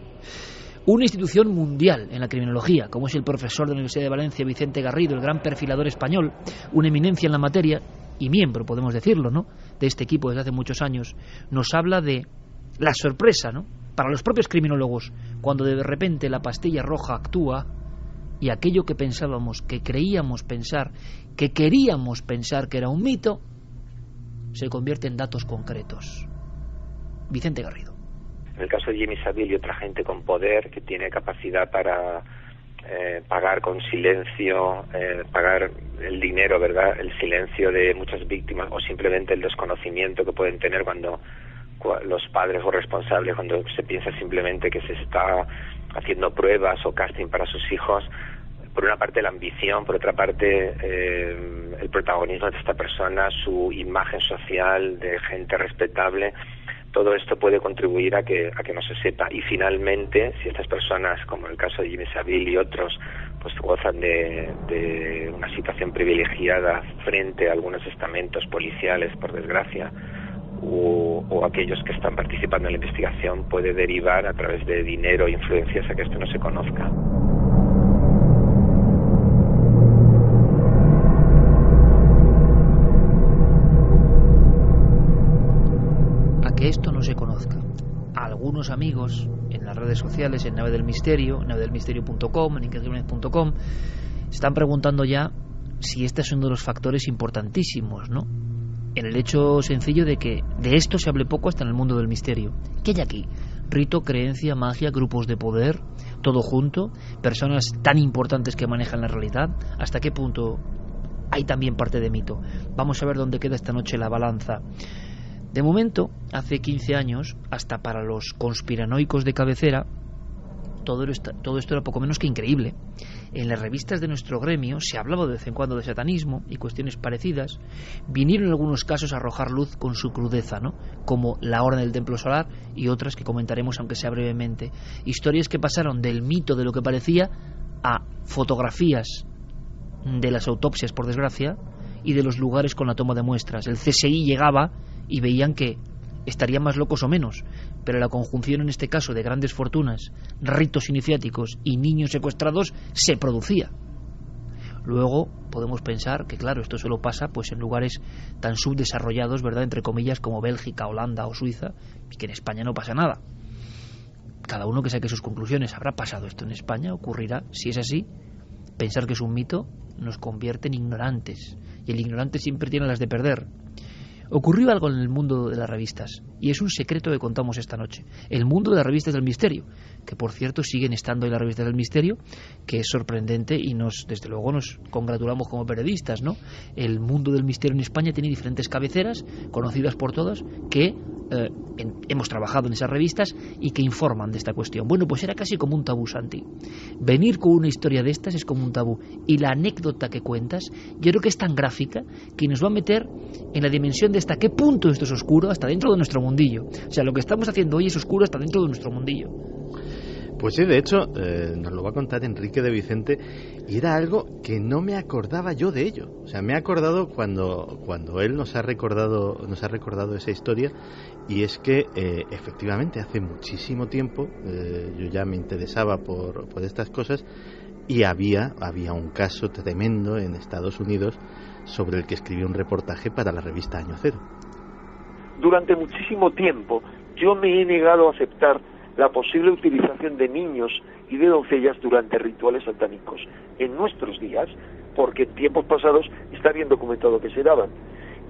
Una institución mundial en la criminología, como es el profesor de la Universidad de Valencia, Vicente Garrido, el gran perfilador español, una eminencia en la materia y miembro, podemos decirlo, ¿no?, de este equipo desde hace muchos años, nos habla de la sorpresa, ¿no?, para los propios criminólogos, cuando de repente la pastilla roja actúa y aquello que pensábamos, que creíamos pensar, que queríamos pensar que era un mito, se convierte en datos concretos. Vicente Garrido. En el caso de Jimmy Savile y otra gente con poder que tiene capacidad para pagar con silencio, pagar el dinero, ¿verdad?, el silencio de muchas víctimas, o simplemente el desconocimiento que pueden tener cuando los padres o responsables, cuando se piensa simplemente que se está haciendo pruebas o casting para sus hijos. Por una parte la ambición, por otra parte el protagonismo de esta persona, su imagen social de gente respetable. Todo esto puede contribuir a que no se sepa. Y finalmente, si estas personas, como el caso de Jimmy Savile y otros, pues gozan de una situación privilegiada frente a algunos estamentos policiales, por desgracia, o aquellos que están participando en la investigación, puede derivar a través de dinero e influencias a que esto no se conozca. Que esto no se conozca. Algunos amigos en las redes sociales, en Nave del Misterio, navedelmisterio.com, en increíblemente.com, están preguntando ya si este es uno de los factores importantísimos, ¿no? En el hecho sencillo de que de esto se hable poco hasta en el mundo del misterio. ¿Qué hay aquí? Rito, creencia, magia, grupos de poder, todo junto, personas tan importantes que manejan la realidad. ¿Hasta qué punto hay también parte de mito? Vamos a ver dónde queda esta noche la balanza. De momento, hace 15 años, hasta para los conspiranoicos de cabecera, todo esto era poco menos que increíble. En las revistas de nuestro gremio se hablaba de vez en cuando de satanismo y cuestiones parecidas. Vinieron en algunos casos a arrojar luz con su crudeza, ¿no?, como la Orden del Templo Solar y otras que comentaremos aunque sea brevemente. Historias que pasaron del mito de lo que parecía a fotografías de las autopsias, por desgracia, y de los lugares con la toma de muestras. El CSI llegaba y veían que estarían más locos o menos, pero la conjunción en este caso de grandes fortunas, ritos iniciáticos y niños secuestrados se producía. Luego podemos pensar que claro, esto solo pasa pues en lugares tan subdesarrollados, ¿verdad?, entre comillas, como Bélgica, Holanda o Suiza, y que en España no pasa nada. Cada uno que saque sus conclusiones. ¿Habrá pasado esto en España? ¿Ocurrirá? Si es así, pensar que es un mito nos convierte en ignorantes, y el ignorante siempre tiene las de perder. Ocurrió algo en el mundo de las revistas, y es un secreto que contamos esta noche. El mundo de las revistas del misterio, que por cierto siguen estando en las revistas del misterio, que es sorprendente y desde luego nos congratulamos como periodistas, ¿no? El mundo del misterio en España tiene diferentes cabeceras, conocidas por todos, que hemos trabajado en esas revistas y que informan de esta cuestión. Bueno, pues era casi como un tabú, Santi. Venir con una historia de estas es como un tabú. Y la anécdota que cuentas, yo creo que es tan gráfica que nos va a meter en la dimensión de hasta qué punto esto es oscuro, hasta dentro de nuestro mundillo. O sea, lo que estamos haciendo hoy es oscuro hasta dentro de nuestro mundillo. Pues sí, de hecho, nos lo va a contar Enrique de Vicente, y era algo que no me acordaba yo de ello. O sea, me he acordado cuando él nos ha recordado esa historia, y es que efectivamente hace muchísimo tiempo yo ya me interesaba por estas cosas, y había un caso tremendo en Estados Unidos sobre el que escribí un reportaje para la revista Año Cero. Durante muchísimo tiempo yo me he negado a aceptar la posible utilización de niños y de doncellas durante rituales satánicos en nuestros días, porque en tiempos pasados está bien documentado que se daban.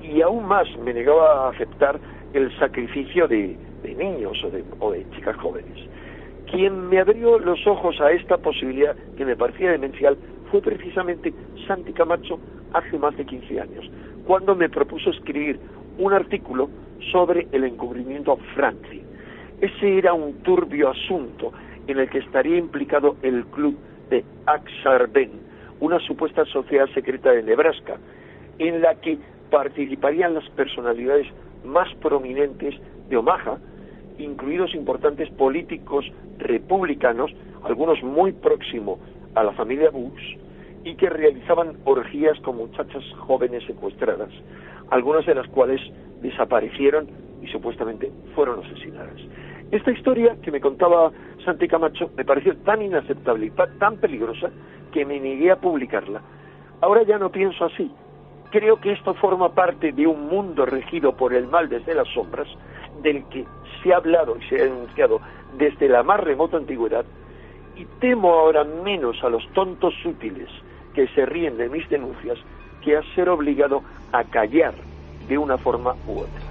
Y aún más me negaba a aceptar el sacrificio de niños o de chicas jóvenes. Quien me abrió los ojos a esta posibilidad que me parecía demencial fue precisamente Santi Camacho hace más de 15 años, cuando me propuso escribir un artículo sobre el encubrimiento a Franklin. Ese era un turbio asunto en el que estaría implicado el club de Ak-Sar-Ben, una supuesta sociedad secreta de Nebraska, en la que participarían las personalidades más prominentes de Omaha, incluidos importantes políticos republicanos, algunos muy próximos a la familia Bush, y que realizaban orgías con muchachas jóvenes secuestradas, algunas de las cuales desaparecieron y supuestamente fueron asesinadas. Esta historia que me contaba Santi Camacho me pareció tan inaceptable y tan peligrosa que me negué a publicarla. Ahora ya no pienso así. Creo que esto forma parte de un mundo regido por el mal desde las sombras, del que se ha hablado y se ha denunciado desde la más remota antigüedad, y temo ahora menos a los tontos útiles que se ríen de mis denuncias que a ser obligado a callar de una forma u otra.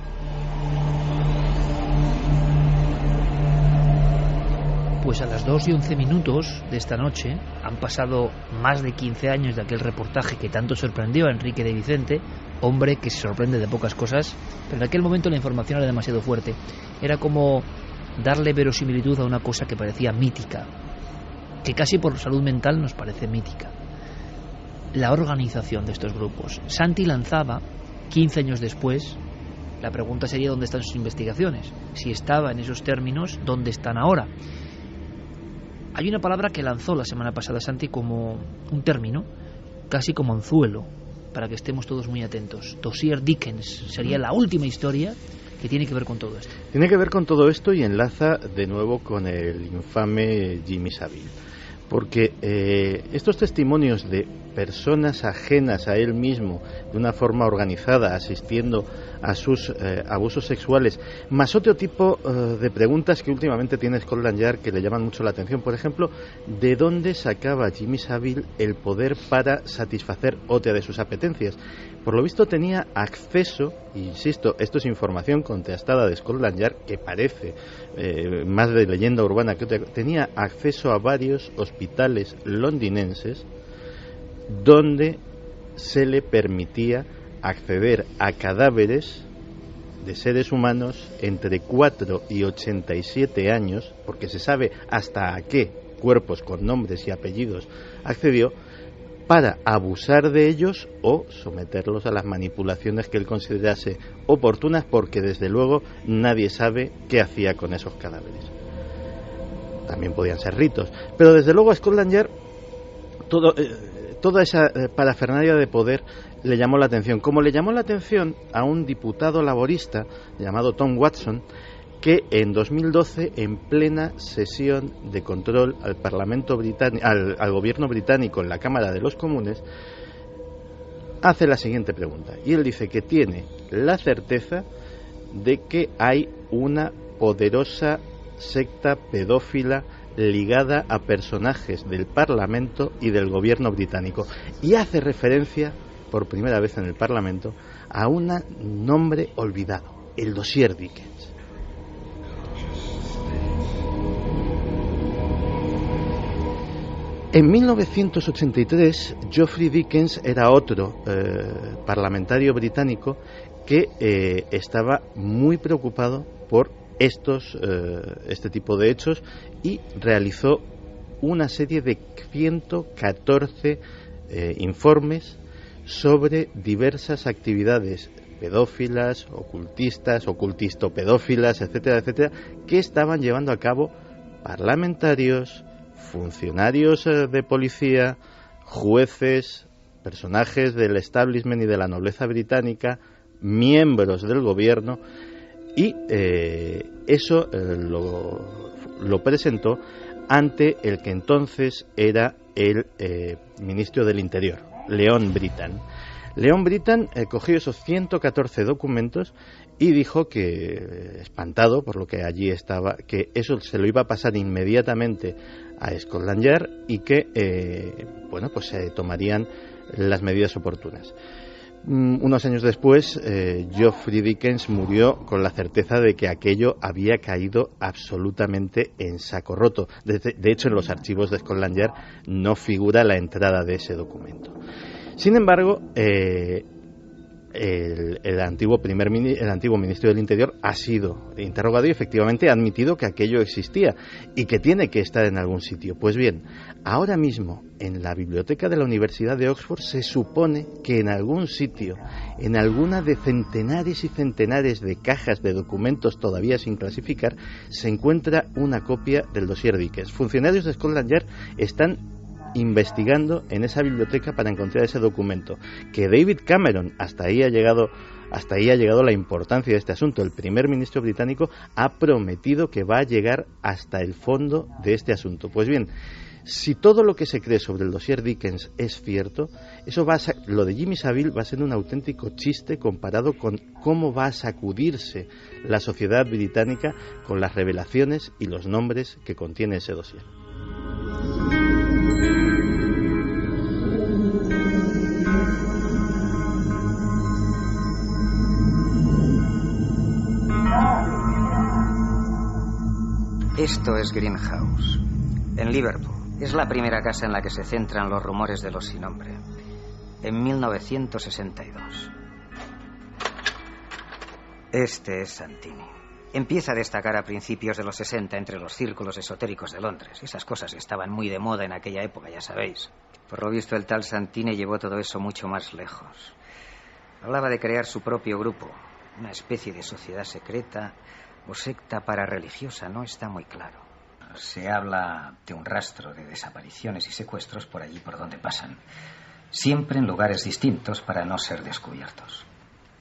Pues a las 2:11 de esta noche han pasado más de 15 años de aquel reportaje que tanto sorprendió a Enrique de Vicente, hombre que se sorprende de pocas cosas, pero en aquel momento la información era demasiado fuerte. Era como darle verosimilitud a una cosa que parecía mítica, que casi por salud mental nos parece mítica. La organización de estos grupos. Santi lanzaba, 15 años después, la pregunta sería ¿dónde están sus investigaciones? Si estaba en esos términos, ¿dónde están ahora? Hay una palabra que lanzó la semana pasada Santi como un término, casi como anzuelo, para que estemos todos muy atentos. Dossier Dickens sería la última historia que tiene que ver con todo esto. Tiene que ver con todo esto y enlaza de nuevo con el infame Jimmy Savile. Porque estos testimonios de personas ajenas a él mismo, de una forma organizada, asistiendo a sus abusos sexuales, más otro tipo de preguntas que últimamente tiene Scotland Yard que le llaman mucho la atención. Por ejemplo, ¿de dónde sacaba Jimmy Savile el poder para satisfacer otra de sus apetencias? Por lo visto tenía acceso, insisto, esto es información contrastada de Scotland Yard, que parece más de leyenda urbana que otra, tenía acceso a varios hospitales londinenses donde se le permitía acceder a cadáveres de seres humanos entre 4 y 87 años, porque se sabe hasta a qué cuerpos con nombres y apellidos accedió, para abusar de ellos o someterlos a las manipulaciones que él considerase oportunas, porque desde luego nadie sabe qué hacía con esos cadáveres. También podían ser ritos, pero desde luego a Scotland Yard toda esa parafernalia de poder le llamó la atención, como le llamó la atención a un diputado laborista llamado Tom Watson, que en 2012, en plena sesión de control al Parlamento británico, al gobierno británico en la Cámara de los Comunes, hace la siguiente pregunta. Y él dice que tiene la certeza de que hay una poderosa secta pedófila ligada a personajes del Parlamento y del gobierno británico. Y hace referencia, por primera vez en el Parlamento, a un nombre olvidado, el Dossier Dickens. En 1983, Geoffrey Dickens era otro parlamentario británico que estaba muy preocupado por este tipo de hechos y realizó una serie de 114 informes sobre diversas actividades pedófilas, ocultistas, ocultisto-pedófilas, etcétera, etcétera, que estaban llevando a cabo parlamentarios, funcionarios de policía, jueces, personajes del establishment y de la nobleza británica, miembros del gobierno, y eso lo presentó ante el que entonces era el ministro del Interior, Leon Brittan. Leon Brittan cogió esos 114 documentos y dijo que, espantado por lo que allí estaba, que eso se lo iba a pasar inmediatamente a Scotland Yard y que se tomarían las medidas oportunas. Unos años después, Geoffrey Dickens murió con la certeza de que aquello había caído absolutamente en saco roto. De hecho, en los archivos de Scotland Yard no figura la entrada de ese documento. Sin embargo, el antiguo ministro del Interior ha sido interrogado y efectivamente ha admitido que aquello existía y que tiene que estar en algún sitio. Pues bien, ahora mismo en la biblioteca de la Universidad de Oxford se supone que en algún sitio, en alguna de centenares y centenares de cajas de documentos todavía sin clasificar, se encuentra una copia del Dossier Dickens. Funcionarios de Scotland Yard están investigando en esa biblioteca para encontrar ese documento, que David Cameron, hasta ahí ha llegado la importancia de este asunto. El primer ministro británico ha prometido que va a llegar hasta el fondo de este asunto. Pues bien, si todo lo que se cree sobre el Dossier Dickens es cierto, lo de Jimmy Savile va a ser un auténtico chiste comparado con cómo va a sacudirse la sociedad británica con las revelaciones y los nombres que contiene ese dossier. Esto es Greenhouse, en Liverpool. Es la primera casa en la que se centran los rumores de los sin nombre. En 1962. Este es Santini. Empieza a destacar a principios de los 60 entre los círculos esotéricos de Londres. Esas cosas estaban muy de moda en aquella época, ya sabéis. Por lo visto, el tal Santini llevó todo eso mucho más lejos. Hablaba de crear su propio grupo, una especie de sociedad secreta o secta parareligiosa, no está muy claro. Se habla de un rastro de desapariciones y secuestros por allí por donde pasan. Siempre en lugares distintos para no ser descubiertos.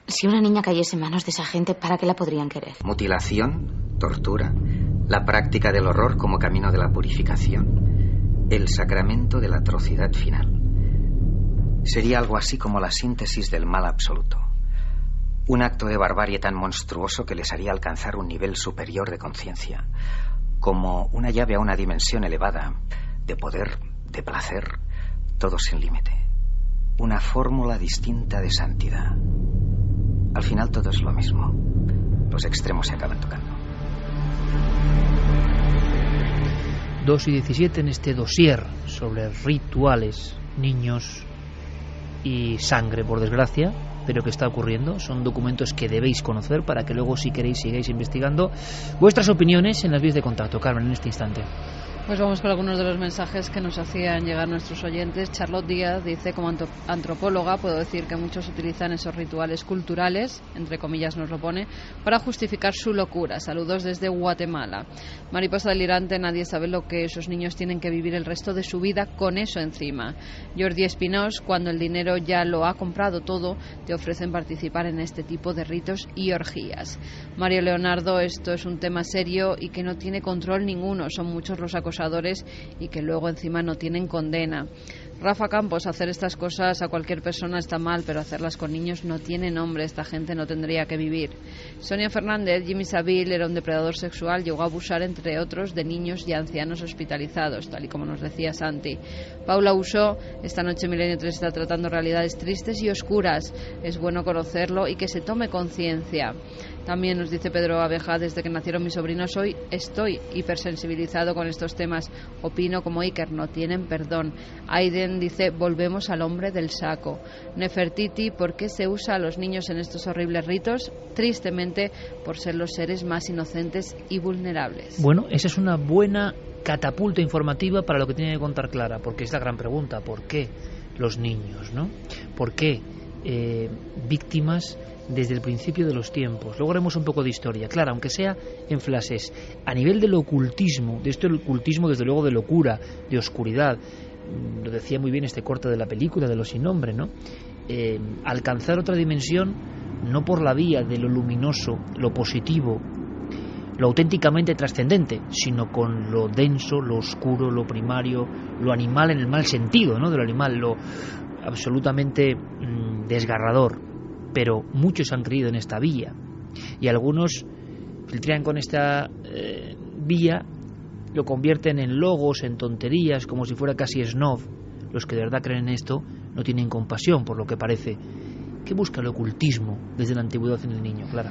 Si una niña cayese en manos de esa gente, ¿para qué la podrían querer? Mutilación, tortura, la práctica del horror como camino de la purificación, el sacramento de la atrocidad final. Sería algo así como la síntesis del mal absoluto. Un acto de barbarie tan monstruoso que les haría alcanzar un nivel superior de conciencia, como una llave a una dimensión elevada, de poder, de placer, todo sin límite. Una fórmula distinta de santidad. Al final todo es lo mismo. Los extremos se acaban tocando. 2:17 en este dossier sobre rituales, niños y sangre, por desgracia, pero que está ocurriendo. Son documentos que debéis conocer para que luego, si queréis, sigáis investigando. Vuestras opiniones en las vías de contacto, Carmen, en este instante. Pues vamos con algunos de los mensajes que nos hacían llegar nuestros oyentes. Charlotte Díaz dice: como antropóloga puedo decir que muchos utilizan esos rituales culturales, entre comillas nos lo pone, para justificar su locura. Saludos desde Guatemala. Mariposa delirante: nadie sabe lo que esos niños tienen que vivir el resto de su vida con eso encima. Jordi Espinós: cuando el dinero ya lo ha comprado todo, te ofrecen participar en este tipo de ritos y orgías. Mario Leonardo: esto es un tema serio y que no tiene control ninguno. Son muchos los acosadores y que luego encima no tienen condena. Rafa Campos: hacer estas cosas a cualquier persona está mal, pero hacerlas con niños no tiene nombre. Esta gente no tendría que vivir. Sonia Fernández: Jimmy Savile era un depredador sexual, llegó a abusar entre otros de niños y ancianos hospitalizados, tal y como nos decía Santi. Paula Usó: esta noche Milenio 3 está tratando realidades tristes y oscuras, es bueno conocerlo y que se tome conciencia. También nos dice Pedro Abeja: desde que nacieron mis sobrinos hoy estoy hipersensibilizado con estos temas. Opino como Iker, no tienen perdón. Aiden dice: volvemos al hombre del saco. Nefertiti: ¿por qué se usa a los niños en estos horribles ritos? Tristemente, por ser los seres más inocentes y vulnerables. Bueno, esa es una buena catapulta informativa para lo que tiene que contar Clara, porque es la gran pregunta: ¿por qué los niños, no? ¿Por qué víctimas desde el principio de los tiempos? Luego haremos un poco de historia, claro, aunque sea en flashes. A nivel del ocultismo, de esto el ocultismo desde luego de locura, de oscuridad, lo decía muy bien este corte de la película de Los sin nombre, ¿no? Alcanzar otra dimensión no por la vía de lo luminoso, lo positivo, lo auténticamente trascendente, sino con lo denso, lo oscuro, lo primario, lo animal en el mal sentido, ¿no? De lo animal, lo absolutamente desgarrador. Pero muchos han creído en esta vía y algunos filtran con esta vía, lo convierten en logos, en tonterías, como si fuera casi snob. Los que de verdad creen en esto no tienen compasión, por lo que parece. ¿Qué busca el ocultismo desde la antigüedad en el niño, Clara?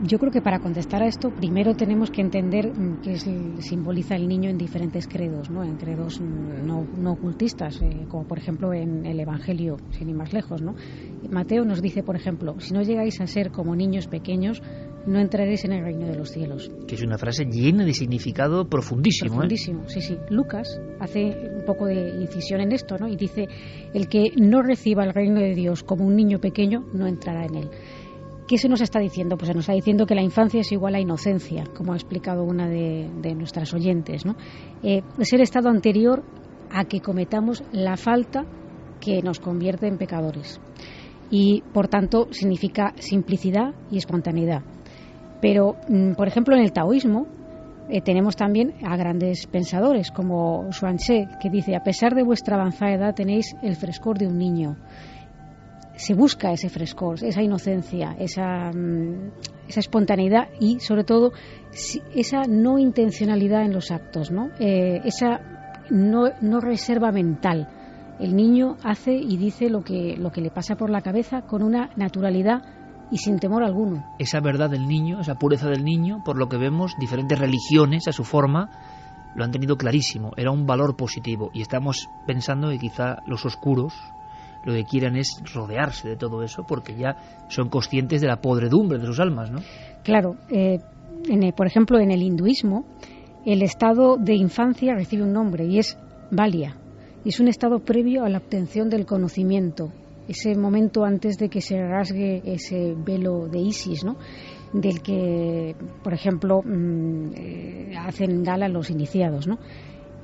Yo creo que para contestar a esto, primero tenemos que entender qué simboliza el niño en diferentes credos, ¿no? En credos no ocultistas, como por ejemplo en el Evangelio, sin ir más lejos, ¿no? Mateo nos dice, por ejemplo: si no llegáis a ser como niños pequeños, no entraréis en el reino de los cielos. Que es una frase llena de significado profundísimo. Profundísimo, sí, sí. Lucas hace un poco de incisión en esto, ¿no? Y dice: el que no reciba el reino de Dios como un niño pequeño, no entrará en él. ¿Qué se nos está diciendo? Pues se nos está diciendo que la infancia es igual a inocencia, como ha explicado una de nuestras oyentes, ¿no? Es el estado anterior a que cometamos la falta que nos convierte en pecadores. Y, por tanto, significa simplicidad y espontaneidad. Pero, por ejemplo, en el taoísmo tenemos también a grandes pensadores como Xuanzé, que dice: a pesar de vuestra avanzada edad tenéis el frescor de un niño. Se busca ese frescor, esa inocencia, esa espontaneidad y, sobre todo, esa no intencionalidad en los actos, ¿no? Esa no reserva mental. El niño hace y dice lo que le pasa por la cabeza con una naturalidad y sin temor alguno. Esa verdad del niño, esa pureza del niño, por lo que vemos, diferentes religiones a su forma lo han tenido clarísimo. Era un valor positivo y estamos pensando que quizá los oscuros lo que quieran es rodearse de todo eso porque ya son conscientes de la podredumbre de sus almas, ¿no? Claro. Por ejemplo, en el hinduismo, el estado de infancia recibe un nombre y es Balya. Y es un estado previo a la obtención del conocimiento, ese momento antes de que se rasgue ese velo de Isis, ¿no? Del que, por ejemplo, hacen gala los iniciados, ¿no?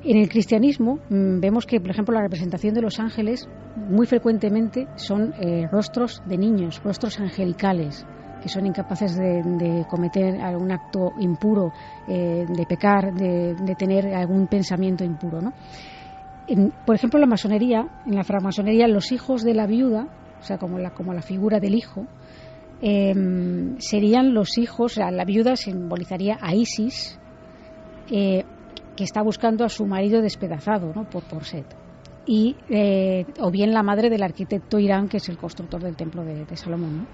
En el cristianismo vemos que, por ejemplo, la representación de los ángeles muy frecuentemente son rostros de niños, rostros angelicales, que son incapaces de cometer algún acto impuro, de pecar, de tener algún pensamiento impuro, ¿no? Por ejemplo, en la francmasonería, los hijos de la viuda, o sea, como la figura del hijo, serían los hijos, o sea, la viuda simbolizaría a Isis, que está buscando a su marido despedazado, ¿no? por Set. Y, o bien la madre del arquitecto Irán, que es el constructor del templo de Salomón, ¿no?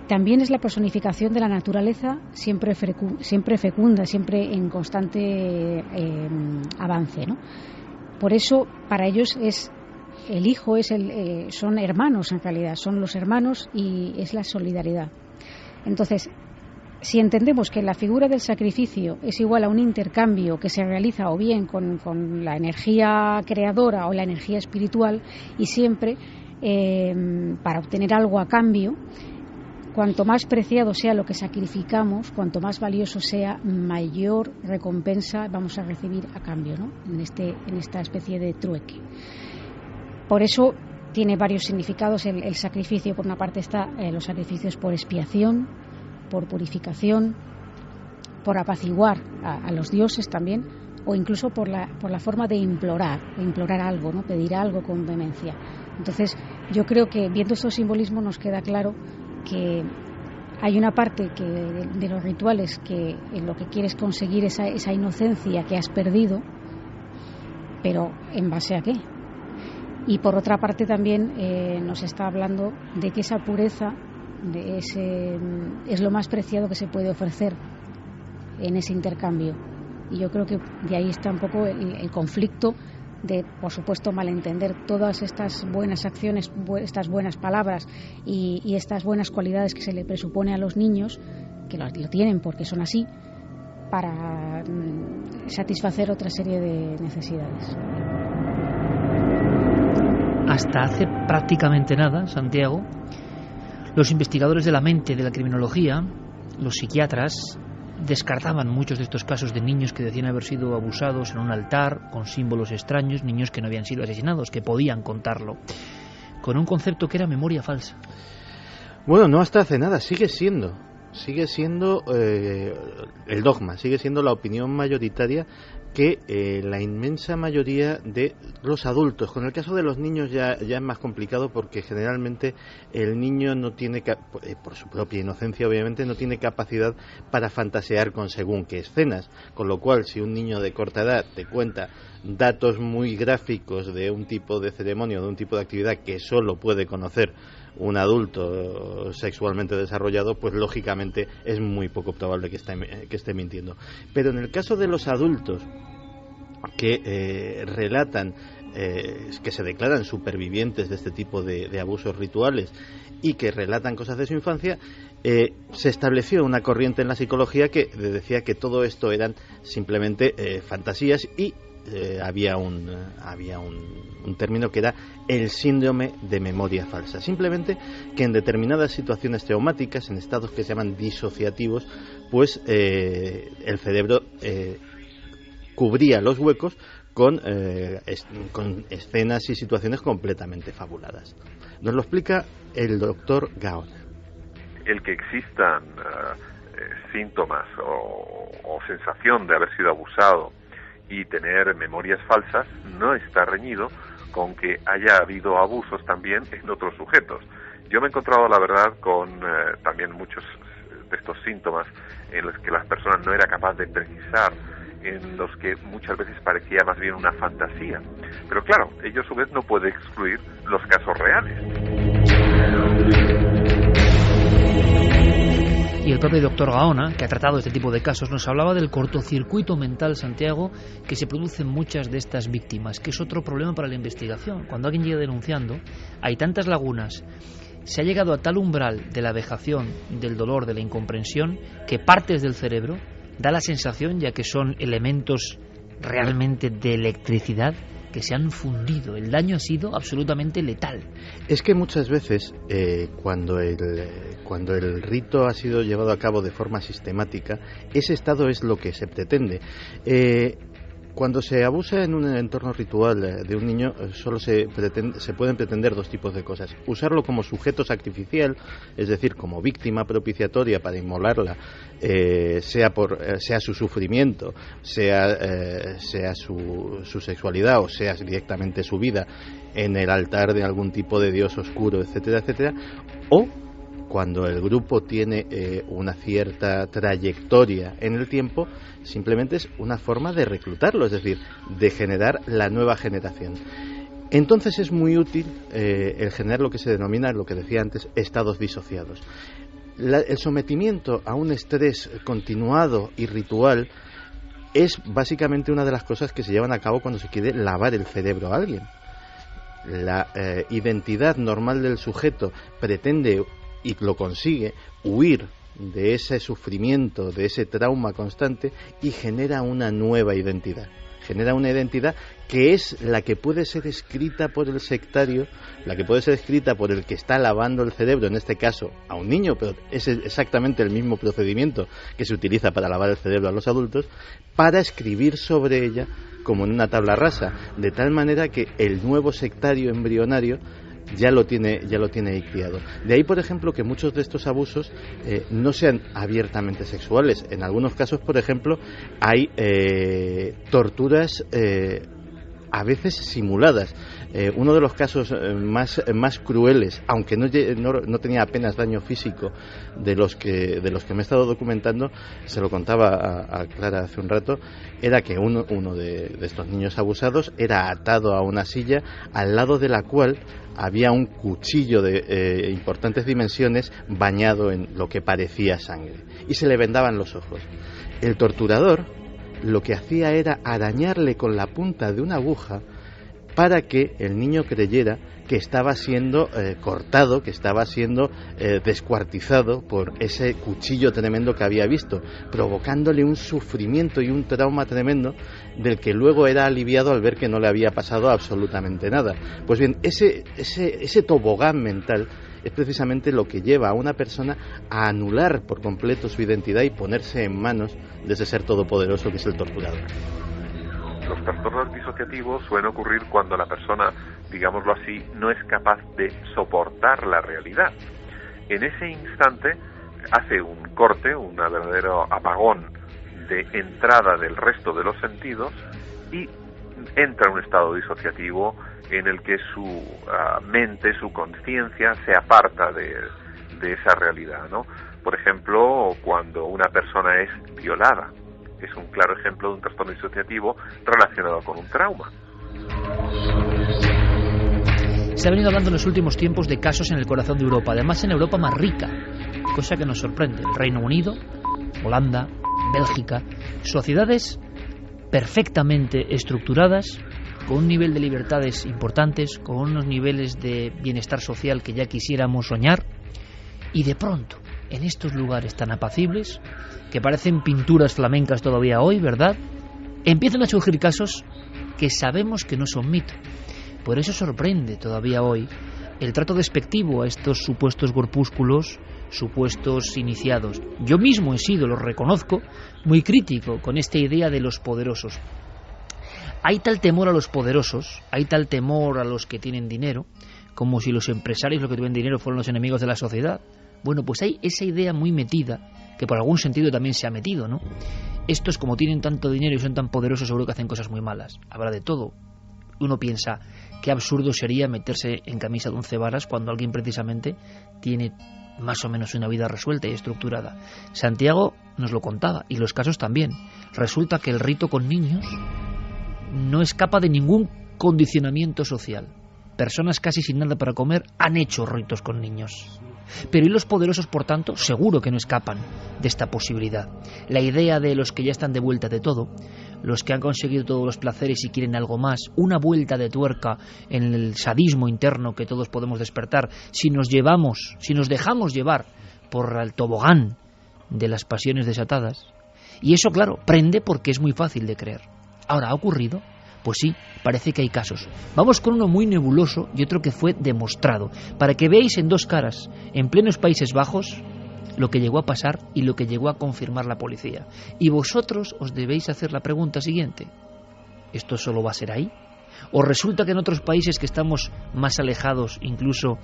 También es la personificación de la naturaleza siempre fecunda, siempre en constante avance, ¿no? Por eso para ellos el hijo son hermanos en realidad, son los hermanos y es la solidaridad. Entonces, si entendemos que la figura del sacrificio es igual a un intercambio que se realiza o bien con la energía creadora o la energía espiritual y siempre para obtener algo a cambio, cuanto más preciado sea lo que sacrificamos, cuanto más valioso sea, mayor recompensa vamos a recibir a cambio, ¿no? en esta especie de trueque. Por eso tiene varios significados el sacrificio. Por una parte está los sacrificios por expiación, por purificación, por apaciguar a los dioses también, o incluso por la forma de implorar algo, ¿no? Pedir algo con vehemencia. Entonces, yo creo que viendo estos simbolismos nos queda claro que hay una parte de los rituales que en lo que quieres conseguir esa inocencia que has perdido, pero ¿en base a qué? Y por otra parte también nos está hablando de que esa pureza es lo más preciado que se puede ofrecer en ese intercambio. Y yo creo que de ahí está un poco el conflicto de, por supuesto, malentender todas estas buenas acciones, estas buenas palabras y estas buenas cualidades que se le presupone a los niños, que lo tienen porque son así, para satisfacer otra serie de necesidades. Hasta hace prácticamente nada, Santiago, los investigadores de la mente, de la criminología, los psiquiatras, descartaban muchos de estos casos de niños que decían haber sido abusados en un altar con símbolos extraños, niños que no habían sido asesinados, que podían contarlo, con un concepto que era memoria falsa. Bueno, no hasta hace nada, sigue siendo el dogma, sigue siendo la opinión mayoritaria que la inmensa mayoría de los adultos. Con el caso de los niños ya es más complicado porque generalmente el niño no tiene, por su propia inocencia obviamente, no tiene capacidad para fantasear con según qué escenas, con lo cual si un niño de corta edad te cuenta datos muy gráficos de un tipo de ceremonia o de un tipo de actividad que solo puede conocer un adulto sexualmente desarrollado, pues lógicamente es muy poco probable que esté mintiendo. Pero en el caso de los adultos que relatan, que se declaran supervivientes de este tipo de abusos rituales y que relatan cosas de su infancia, se estableció una corriente en la psicología que decía que todo esto eran simplemente fantasías y había un término que era el síndrome de memoria falsa. Simplemente que en determinadas situaciones traumáticas, en estados que se llaman disociativos, pues el cerebro cubría los huecos con escenas y situaciones completamente fabuladas. Nos lo explica el doctor Gaon. El que existan síntomas o sensación de haber sido abusado y tener memorias falsas no está reñido con que haya habido abusos también en otros sujetos. Yo me he encontrado, la verdad, con también muchos de estos síntomas en los que las personas no eran capaces de precisar en los que muchas veces parecía más bien una fantasía. Pero claro, ello a su vez no puede excluir los casos reales. Y el propio doctor Gaona, que ha tratado este tipo de casos, nos hablaba del cortocircuito mental, Santiago, que se produce en muchas de estas víctimas, que es otro problema para la investigación. Cuando alguien llega denunciando, hay tantas lagunas, se ha llegado a tal umbral de la vejación, del dolor, de la incomprensión, que partes del cerebro da la sensación, ya que son elementos realmente de electricidad, que se han fundido. El daño ha sido absolutamente letal. Es que muchas veces cuando el rito ha sido llevado a cabo de forma sistemática, ese estado es lo que se pretende. Cuando se abusa en un entorno ritual de un niño, solo se pueden pretender dos tipos de cosas. Usarlo como sujeto sacrificial, es decir, como víctima propiciatoria para inmolarla, sea su sufrimiento, sea su sexualidad o sea directamente su vida en el altar de algún tipo de dios oscuro, etcétera, etcétera, o cuando el grupo tiene una cierta trayectoria en el tiempo, simplemente es una forma de reclutarlo, es decir, de generar la nueva generación. Entonces es muy útil el generar lo que se denomina, lo que decía antes, estados disociados. El sometimiento a un estrés continuado y ritual es básicamente una de las cosas que se llevan a cabo cuando se quiere lavar el cerebro a alguien. La identidad normal del sujeto pretende, y lo consigue, huir de ese sufrimiento, de ese trauma constante, y genera una nueva identidad. Genera una identidad que es la que puede ser escrita por el sectario, la que puede ser escrita por el que está lavando el cerebro, en este caso a un niño, pero es exactamente el mismo procedimiento que se utiliza para lavar el cerebro a los adultos, para escribir sobre ella como en una tabla rasa, de tal manera que el nuevo sectario embrionario ya lo tiene ahí criado. De ahí, por ejemplo, que muchos de estos abusos no sean abiertamente sexuales. En algunos casos, por ejemplo, hay torturas a veces simuladas. Uno de los casos más crueles, aunque no tenía apenas daño físico, de los que me he estado documentando, se lo contaba a Clara hace un rato, era que uno de estos niños abusados era atado a una silla al lado de la cual había un cuchillo de importantes dimensiones bañado en lo que parecía sangre, y se le vendaban los ojos. El torturador lo que hacía era arañarle con la punta de una aguja para que el niño creyera que estaba siendo cortado, que estaba siendo descuartizado por ese cuchillo tremendo que había visto, provocándole un sufrimiento y un trauma tremendo del que luego era aliviado al ver que no le había pasado absolutamente nada. Pues bien, ese tobogán mental es precisamente lo que lleva a una persona a anular por completo su identidad y ponerse en manos de ese ser todopoderoso que es el torturador. Los trastornos disociativos suelen ocurrir cuando la persona, digámoslo así, no es capaz de soportar la realidad. En ese instante hace un corte, un verdadero apagón de entrada del resto de los sentidos y entra en un estado disociativo en el que su mente, su conciencia se aparta de esa realidad, ¿no? Por ejemplo, cuando una persona es violada, es un claro ejemplo de un trastorno disociativo relacionado con un trauma. Se ha venido hablando en los últimos tiempos de casos en el corazón de Europa, además en Europa más rica, cosa que nos sorprende. El Reino Unido, Holanda, Bélgica, sociedades perfectamente estructuradas, con un nivel de libertades importantes, con unos niveles de bienestar social que ya quisiéramos soñar, y de pronto, en estos lugares tan apacibles, que parecen pinturas flamencas todavía hoy, ¿verdad?, empiezan a surgir casos que sabemos que no son mito. Por eso sorprende todavía hoy el trato despectivo a estos supuestos corpúsculos, supuestos iniciados. Yo mismo he sido, lo reconozco, muy crítico con esta idea de los poderosos. Hay tal temor a los poderosos, hay tal temor a los que tienen dinero, como si los empresarios, los que tienen dinero, fueran los enemigos de la sociedad. Bueno, pues hay esa idea muy metida, que por algún sentido también se ha metido, ¿no? Estos, como tienen tanto dinero y son tan poderosos, seguro que hacen cosas muy malas. Habrá de todo. Uno piensa, qué absurdo sería meterse en camisa de 11 varas cuando alguien precisamente tiene más o menos una vida resuelta y estructurada. Santiago nos lo contaba, y los casos también. Resulta que el rito con niños no escapa de ningún condicionamiento social. Personas casi sin nada para comer han hecho ritos con niños. Pero ¿y los poderosos, por tanto? Seguro que no escapan de esta posibilidad. La idea de los que ya están de vuelta de todo, los que han conseguido todos los placeres y quieren algo más, una vuelta de tuerca en el sadismo interno que todos podemos despertar, si nos dejamos llevar por el tobogán de las pasiones desatadas. Y eso, claro, prende porque es muy fácil de creer. Ahora, ¿ha ocurrido? Pues sí, parece que hay casos. Vamos con uno muy nebuloso y otro que fue demostrado, para que veáis en dos caras, en plenos Países Bajos, lo que llegó a pasar y lo que llegó a confirmar la policía. Y vosotros os debéis hacer la pregunta siguiente: ¿esto solo va a ser ahí? ¿O resulta que en otros países que estamos más alejados, incluso,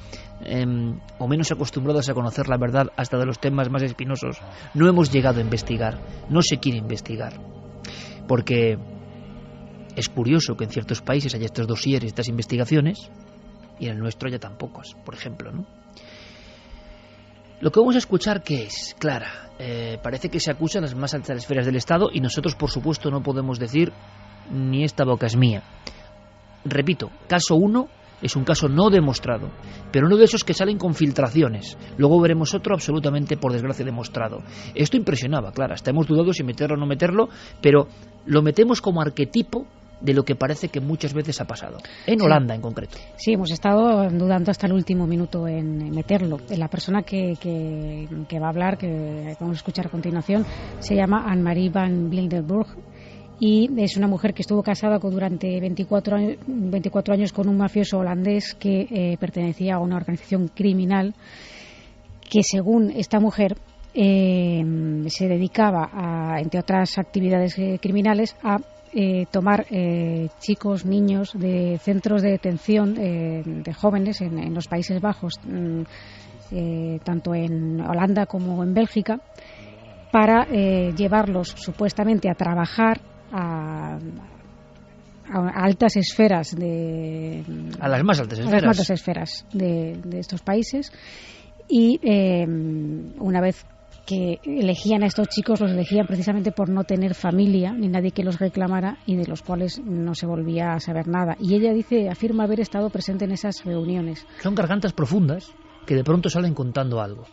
o menos acostumbrados a conocer la verdad hasta de los temas más espinosos, no hemos llegado a investigar, no se quiere investigar? Porque es curioso que en ciertos países haya estos dosieres, estas investigaciones, y en el nuestro haya tan pocos, por ejemplo, ¿no? Lo que vamos a escuchar, ¿qué es? Clara, parece que se acusan las más altas esferas del Estado y nosotros, por supuesto, no podemos decir ni esta boca es mía. Repito, caso 1 es un caso no demostrado, pero uno de esos que salen con filtraciones. Luego veremos otro absolutamente, por desgracia, demostrado. Esto impresionaba, Clara, hasta hemos dudado si meterlo o no meterlo, pero lo metemos como arquetipo de lo que parece que muchas veces ha pasado, en Holanda en concreto. Sí, hemos estado dudando hasta el último minuto en meterlo. La persona que va a hablar, que vamos a escuchar a continuación, se llama Anne-Marie van Wildenburg y es una mujer que estuvo casada durante 24 años con un mafioso holandés que pertenecía a una organización criminal que, según esta mujer, se dedicaba, entre otras actividades criminales, a tomar chicos, niños de centros de detención de jóvenes en los Países Bajos, tanto en Holanda como en Bélgica, para llevarlos supuestamente a trabajar a altas esferas a las más altas esferas de estos países, y una vez que elegían a estos chicos, los elegían precisamente por no tener familia ni nadie que los reclamara y de los cuales no se volvía a saber nada. Y ella afirma haber estado presente en esas reuniones. Son gargantas profundas que de pronto salen contando algo.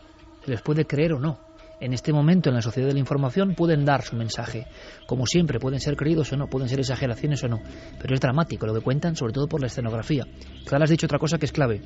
Se les puede creer o no. En este momento, en la sociedad de la información, pueden dar su mensaje. Como siempre, pueden ser creídos o no, pueden ser exageraciones o no. Pero es dramático lo que cuentan, sobre todo por la escenografía. Clara, has dicho otra cosa que es clave.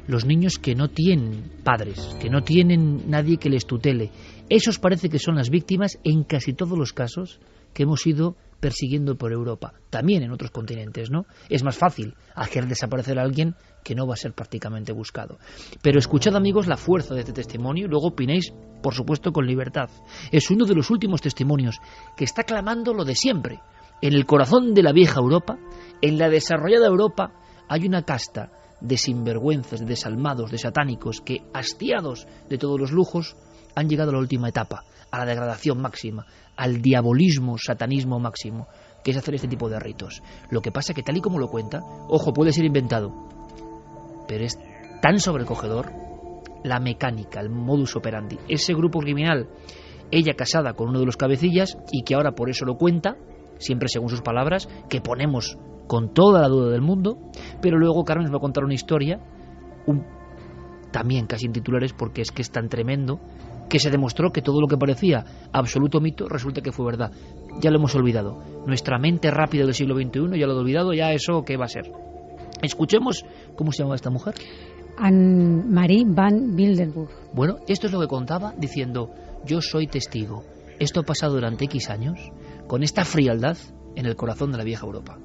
Los niños que no tienen padres, que no tienen nadie que les tutele, esos parece que son las víctimas en casi todos los casos que hemos ido persiguiendo por Europa, también en otros continentes, ¿no? Es más fácil hacer desaparecer a alguien que no va a ser prácticamente buscado. Pero escuchad, amigos, la fuerza de este testimonio y luego opinéis, por supuesto, con libertad. Es uno de los últimos testimonios que está clamando lo de siempre. En el corazón de la vieja Europa, en la desarrollada Europa, hay una casta de sinvergüenzas, de desalmados, de satánicos que, hastiados de todos los lujos, han llegado a la última etapa, a la degradación máxima, al diabolismo, satanismo máximo, que es hacer este tipo de ritos. Lo que pasa que, tal y como lo cuenta, ojo, puede ser inventado, pero es tan sobrecogedor la mecánica, el modus operandi. Ese grupo criminal, ella casada con uno de los cabecillas y que ahora por eso lo cuenta, siempre según sus palabras, que ponemos con toda la duda del mundo, pero luego Carmen nos va a contar una historia, también casi en titulares, porque es que es tan tremendo, que se demostró que todo lo que parecía absoluto mito resulta que fue verdad. Ya lo hemos olvidado. Nuestra mente rápida del siglo XXI ya lo ha olvidado, ya eso ¿qué va a ser? Escuchemos cómo se llama esta mujer. Anne-Marie van Wildenburg. Bueno, esto es lo que contaba, diciendo: yo soy testigo. Esto ha pasado durante X años, con esta frialdad en el corazón de la vieja Europa.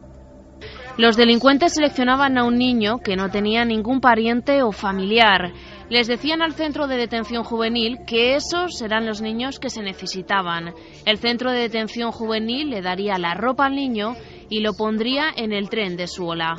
Los delincuentes seleccionaban a un niño que no tenía ningún pariente o familiar. Les decían al centro de detención juvenil que esos eran los niños que se necesitaban. El centro de detención juvenil le daría la ropa al niño y lo pondría en el tren de Zwolle.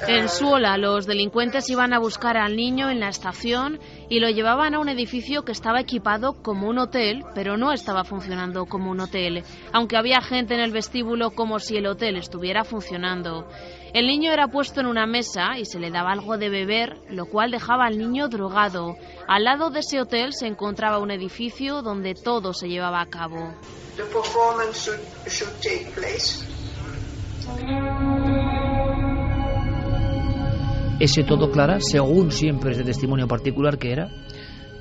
En Zwolle, los delincuentes iban a buscar al niño en la estación y lo llevaban a un edificio que estaba equipado como un hotel, pero no estaba funcionando como un hotel, aunque había gente en el vestíbulo como si el hotel estuviera funcionando. El niño era puesto en una mesa y se le daba algo de beber, lo cual dejaba al niño drogado. Al lado de ese hotel se encontraba un edificio donde todo se llevaba a cabo. The performance should take place. Ese todo, Clara, según siempre es de testimonio particular, que era...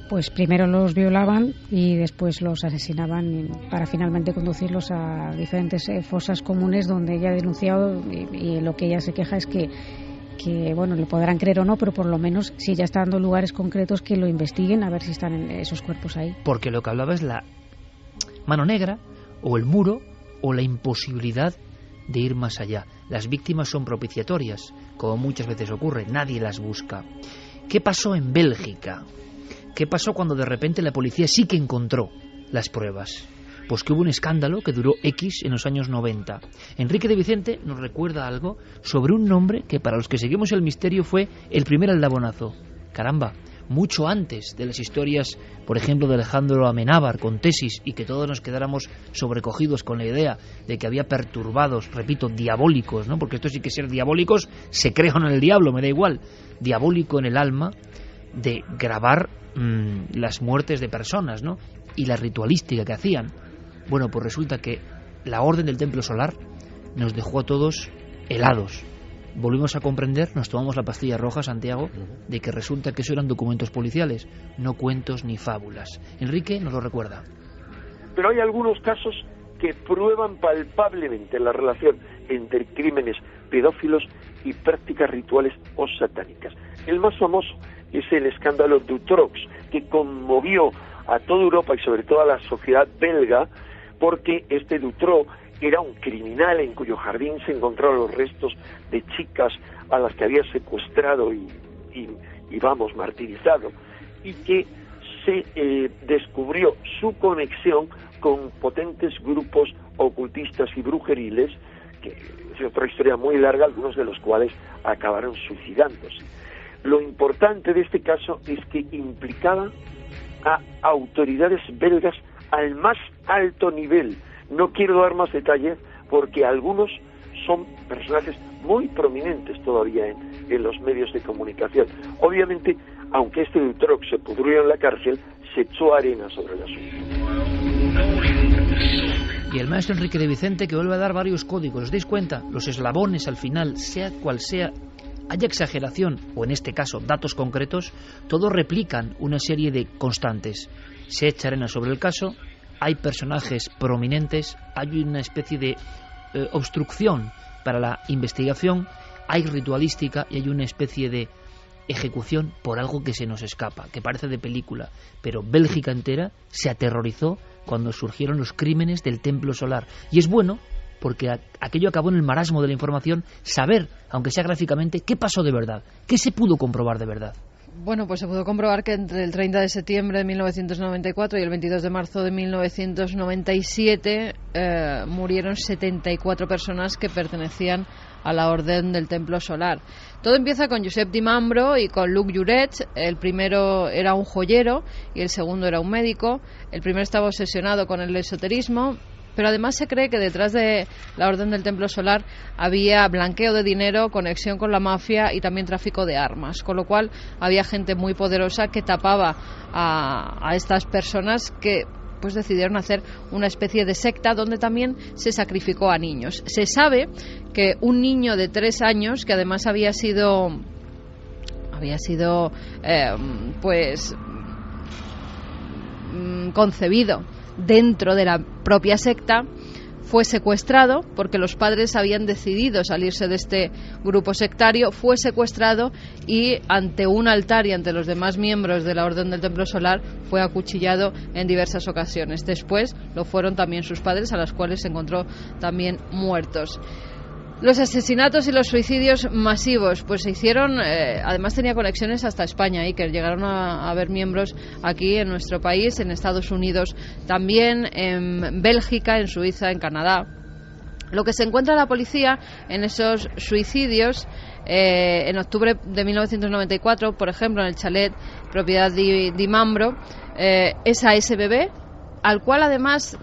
Pues primero los violaban y después los asesinaban para finalmente conducirlos a diferentes fosas comunes donde ella ha denunciado y lo que ella se queja es que bueno, le podrán creer o no, pero por lo menos si ya está dando lugares concretos que lo investiguen a ver si están esos cuerpos ahí. Porque lo que hablaba es la mano negra o el muro o la imposibilidad de ir más allá. Las víctimas son propiciatorias, como muchas veces ocurre, nadie las busca. ¿Qué pasó en Bélgica? ¿Qué pasó cuando de repente la policía sí que encontró las pruebas? Pues que hubo un escándalo que duró X en los años 90. Enrique de Vicente nos recuerda algo sobre un nombre que para los que seguimos el misterio fue el primer aldabonazo. Caramba, mucho antes de las historias, por ejemplo, de Alejandro Amenábar con Tesis, y que todos nos quedáramos sobrecogidos con la idea de que había perturbados, repito, diabólicos, ¿no? Porque esto sí que ser diabólicos, se crean en el diablo, me da igual, diabólico en el alma, de grabar las muertes de personas, ¿no? Y la ritualística que hacían. Bueno, pues resulta que la Orden del Templo Solar nos dejó a todos helados. Volvimos a comprender, nos tomamos la pastilla roja, Santiago, de que resulta que eso eran documentos policiales, no cuentos ni fábulas. Enrique nos lo recuerda. Pero hay algunos casos que prueban palpablemente la relación entre crímenes pedófilos y prácticas rituales o satánicas. El más famoso es el escándalo Dutroux, que conmovió a toda Europa y sobre todo a la sociedad belga, porque este Dutroux era un criminal en cuyo jardín se encontraron los restos de chicas a las que había secuestrado y martirizado, y que se descubrió su conexión con potentes grupos ocultistas y brujeriles, que es otra historia muy larga, algunos de los cuales acabaron suicidándose. Lo importante de este caso es que implicaba a autoridades belgas al más alto nivel. No quiero dar más detalles porque algunos son personajes muy prominentes todavía en los medios de comunicación. Obviamente, aunque este Dutroux se pudrió en la cárcel, se echó arena sobre el asunto. Y el maestro Enrique de Vicente, que vuelve a dar varios códigos. ¿Os dais cuenta? Los eslabones al final, sea cual sea, haya exageración o en este caso datos concretos, todos replican una serie de constantes. Se echa arena sobre el caso, hay personajes prominentes, hay una especie de obstrucción para la investigación, hay ritualística y hay una especie de ejecución por algo que se nos escapa, que parece de película, pero Bélgica entera se aterrorizó cuando surgieron los crímenes del Templo Solar. Y es bueno, porque aquello acabó en el marasmo de la información, saber, aunque sea gráficamente, qué pasó de verdad, qué se pudo comprobar de verdad. Bueno, pues se pudo comprobar que entre el 30 de septiembre de 1994 y el 22 de marzo de 1997 murieron 74 personas que pertenecían a la Orden del Templo Solar. Todo empieza con Josep Di Mambro y con Luc Juret. El primero era un joyero y el segundo era un médico. El primero estaba obsesionado con el esoterismo, pero además se cree que detrás de la Orden del Templo Solar había blanqueo de dinero, conexión con la mafia y también tráfico de armas, con lo cual había gente muy poderosa que tapaba a estas personas que pues decidieron hacer una especie de secta donde también se sacrificó a niños. Se sabe que un niño de 3 años, que además había sido concebido dentro de la propia secta, fue secuestrado porque los padres habían decidido salirse de este grupo sectario, fue secuestrado y ante un altar y ante los demás miembros de la Orden del Templo Solar fue acuchillado en diversas ocasiones. Después lo fueron también sus padres, a los cuales se encontró también muertos. Los asesinatos y los suicidios masivos pues se hicieron, además tenía conexiones hasta España, Iker, llegaron a haber miembros aquí en nuestro país, en Estados Unidos, también en Bélgica, en Suiza, en Canadá. Lo que se encuentra la policía en esos suicidios, en octubre de 1994, por ejemplo, en el chalet propiedad de Di Mambro, es a ese bebé al cual además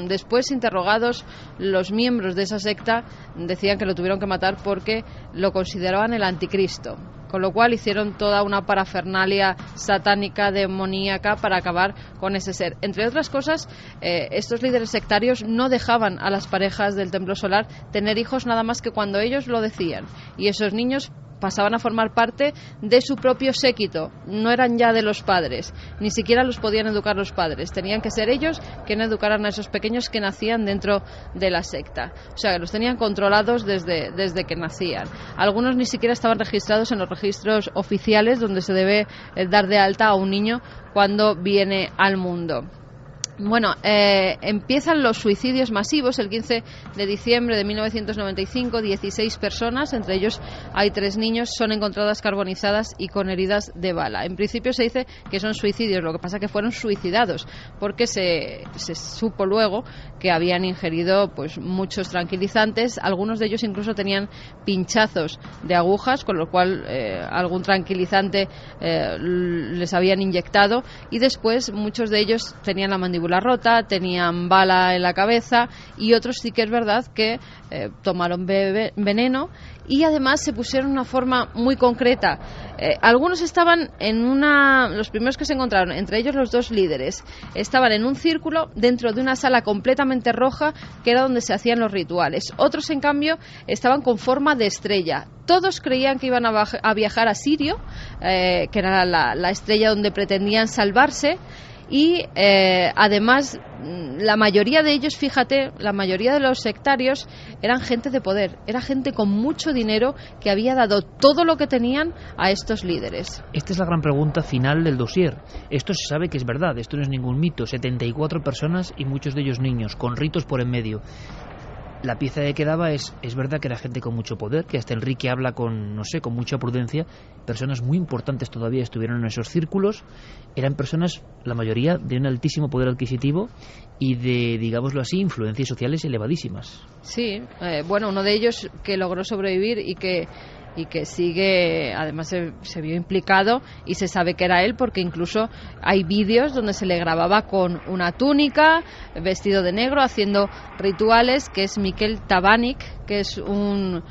después interrogados los miembros de esa secta decían que lo tuvieron que matar porque lo consideraban el anticristo, con lo cual hicieron toda una parafernalia satánica, demoníaca, para acabar con ese ser. Entre otras cosas, estos líderes sectarios no dejaban a las parejas del templo solar tener hijos nada más que cuando ellos lo decían, y esos niños pasaban a formar parte de su propio séquito, no eran ya de los padres, ni siquiera los podían educar los padres, tenían que ser ellos quienes educaran a esos pequeños que nacían dentro de la secta, o sea que los tenían controlados desde que nacían. Algunos ni siquiera estaban registrados en los registros oficiales donde se debe dar de alta a un niño cuando viene al mundo. Bueno, empiezan los suicidios masivos el 15 de diciembre de 1995. 16 personas, entre ellos hay 3 niños, son encontradas carbonizadas y con heridas de bala. En principio se dice que son suicidios, lo que pasa que fueron suicidados porque se supo luego que habían ingerido pues muchos tranquilizantes. Algunos de ellos incluso tenían pinchazos de agujas, con lo cual algún tranquilizante les habían inyectado, y después muchos de ellos tenían la mandíbula rota, tenían bala en la cabeza, y otros sí que es verdad que tomaron veneno y además se pusieron una forma muy concreta. Algunos estaban los primeros que se encontraron, entre ellos los 2 líderes, estaban en un círculo dentro de una sala completamente roja que era donde se hacían los rituales. Otros, en cambio, estaban con forma de estrella. Todos creían que iban a viajar a Sirio, que era la estrella donde pretendían salvarse. Y además la mayoría de ellos, fíjate, la mayoría de los sectarios eran gente de poder, era gente con mucho dinero que había dado todo lo que tenían a estos líderes. Esta es la gran pregunta final del dossier. Esto se sabe que es verdad, esto no es ningún mito. 74 personas y muchos de ellos niños, con ritos por en medio. La pieza que quedaba es verdad que era gente con mucho poder, que hasta Enrique habla con mucha prudencia. Personas muy importantes todavía estuvieron en esos círculos. Eran personas, la mayoría, de un altísimo poder adquisitivo y de, digámoslo así, influencias sociales elevadísimas. Sí, bueno, uno de ellos que logró sobrevivir y que sigue, además se vio implicado y se sabe que era él porque incluso hay vídeos donde se le grababa con una túnica, vestido de negro, haciendo rituales, que es Miquel Tabánic, que es un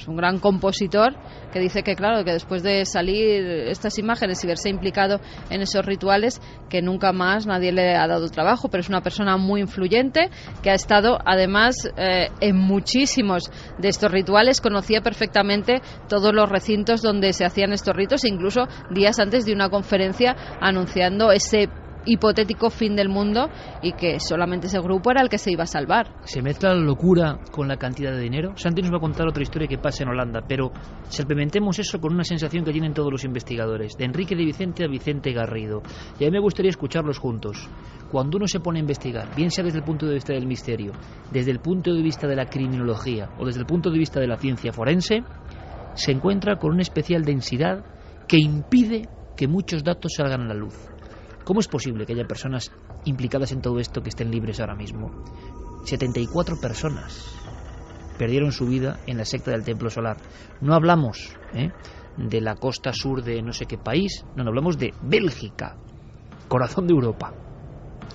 gran compositor, que dice que claro, que después de salir estas imágenes y verse implicado en esos rituales, que nunca más nadie le ha dado trabajo, pero es una persona muy influyente que ha estado además en muchísimos de estos rituales, conocía perfectamente todos los recintos donde se hacían estos ritos, e incluso días antes de una conferencia anunciando ese hipotético fin del mundo y que solamente ese grupo era el que se iba a salvar. Se mezcla la locura con la cantidad de dinero. Santi nos va a contar otra historia que pasa en Holanda, pero salpimentemos eso con una sensación que tienen todos los investigadores, de Enrique de Vicente a Vicente Garrido. Y a mí me gustaría escucharlos juntos. Cuando uno se pone a investigar, bien sea desde el punto de vista del misterio, desde el punto de vista de la criminología o desde el punto de vista de la ciencia forense, se encuentra con una especial densidad que impide que muchos datos salgan a la luz. ¿Cómo es posible que haya personas implicadas en todo esto que estén libres ahora mismo? 74 personas perdieron su vida en la secta del Templo Solar. No hablamos de la costa sur de no sé qué país, no hablamos de Bélgica, corazón de Europa.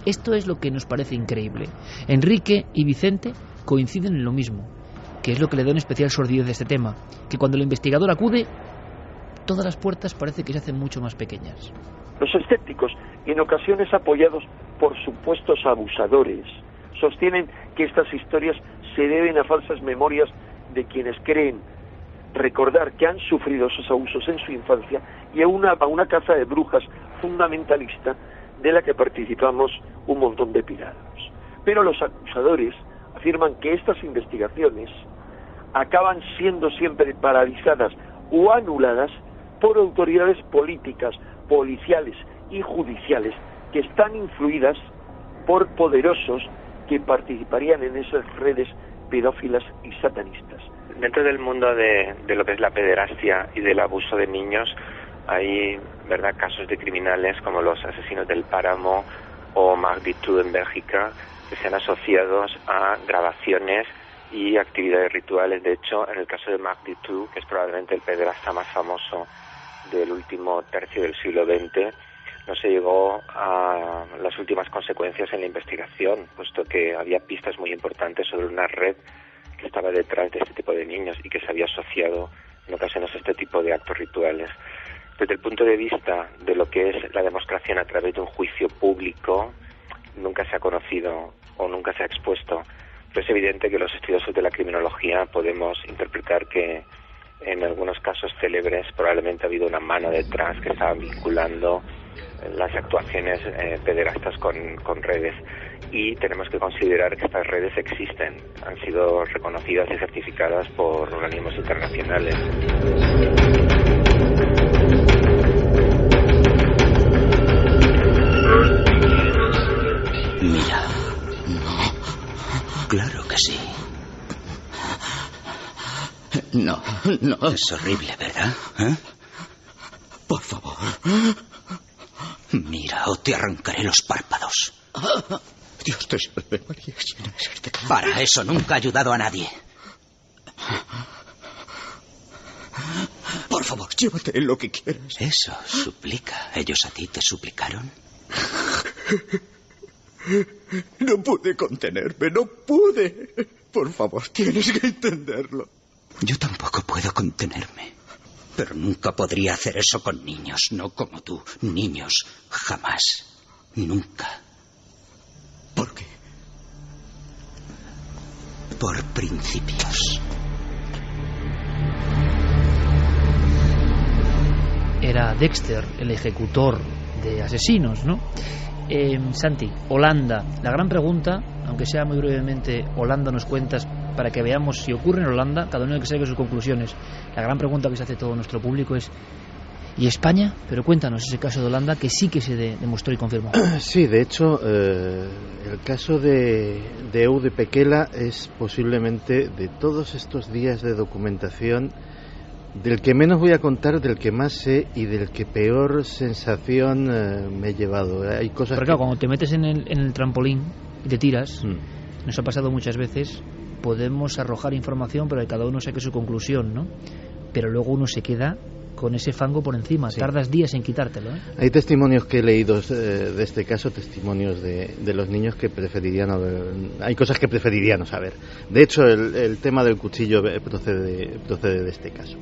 Esto es lo que nos parece increíble. Enrique y Vicente coinciden en lo mismo, que es lo que le da una especial sordidez de este tema, que cuando el investigador acude, todas las puertas parece que se hacen mucho más pequeñas. Los escépticos, en ocasiones apoyados por supuestos abusadores, sostienen que estas historias se deben a falsas memorias de quienes creen recordar que han sufrido esos abusos en su infancia y a una caza de brujas fundamentalista de la que participamos un montón de pirados. Pero los acusadores afirman que estas investigaciones acaban siendo siempre paralizadas o anuladas por autoridades políticas, policiales y judiciales que están influidas por poderosos que participarían en esas redes pedófilas y satanistas. Dentro del mundo de lo que es la pederastia y del abuso de niños hay, ¿verdad?, casos de criminales como los asesinos del Páramo o Marc Dutroux en Bélgica, que se han asociado a grabaciones y actividades rituales. De hecho, en el caso de Marc Dutroux, que es probablemente el pederasta más famoso del último tercio del siglo XX, no se llegó a las últimas consecuencias en la investigación, puesto que había pistas muy importantes sobre una red que estaba detrás de este tipo de niños y que se había asociado en ocasiones a este tipo de actos rituales. Desde el punto de vista de lo que es la demostración a través de un juicio público, nunca se ha conocido o nunca se ha expuesto, pero es evidente que los estudiosos de la criminología podemos interpretar que en algunos casos célebres probablemente ha habido una mano detrás que estaba vinculando las actuaciones pederastas con redes, y tenemos que considerar que estas redes existen, han sido reconocidas y certificadas por organismos internacionales. Mira, no, claro que sí. No, no. Es horrible, ¿verdad? ¿Eh? Por favor. Mira, o te arrancaré los párpados. Dios te salve, María. Para eso nunca ha ayudado a nadie. Por favor, llévate lo que quieras. Eso, suplica. ¿Ellos a ti te suplicaron? No pude contenerme, no pude. Por favor, tienes que entenderlo. Yo tampoco puedo contenerme. Pero nunca podría hacer eso con niños, no como tú. Niños, jamás. Nunca. ¿Por qué? Por principios. Era Dexter, el ejecutor de asesinos, ¿no? Santi, Holanda. La gran pregunta, aunque sea muy brevemente, Holanda nos cuentas para que veamos si ocurre en Holanda, cada uno que saque sus conclusiones. La gran pregunta que se hace todo nuestro público es: ¿y España? Pero cuéntanos ese caso de Holanda, que sí que se demostró y confirmó. Sí, de hecho, el caso de Eude Pekela es posiblemente, de todos estos días de documentación, del que menos voy a contar, del que más sé y del que peor sensación me he llevado. Hay cosas. Pero claro, cuando te metes en el trampolín y te tiras, nos ha pasado muchas veces, podemos arrojar información, pero que cada uno saque su conclusión, ¿no? Pero luego uno se queda con ese fango por encima, sí. Tardas días en quitártelo, ¿eh? Hay testimonios que he leído de este caso, testimonios de los niños que preferirían hay cosas que preferirían no saber. De hecho, el tema del cuchillo procede de este caso.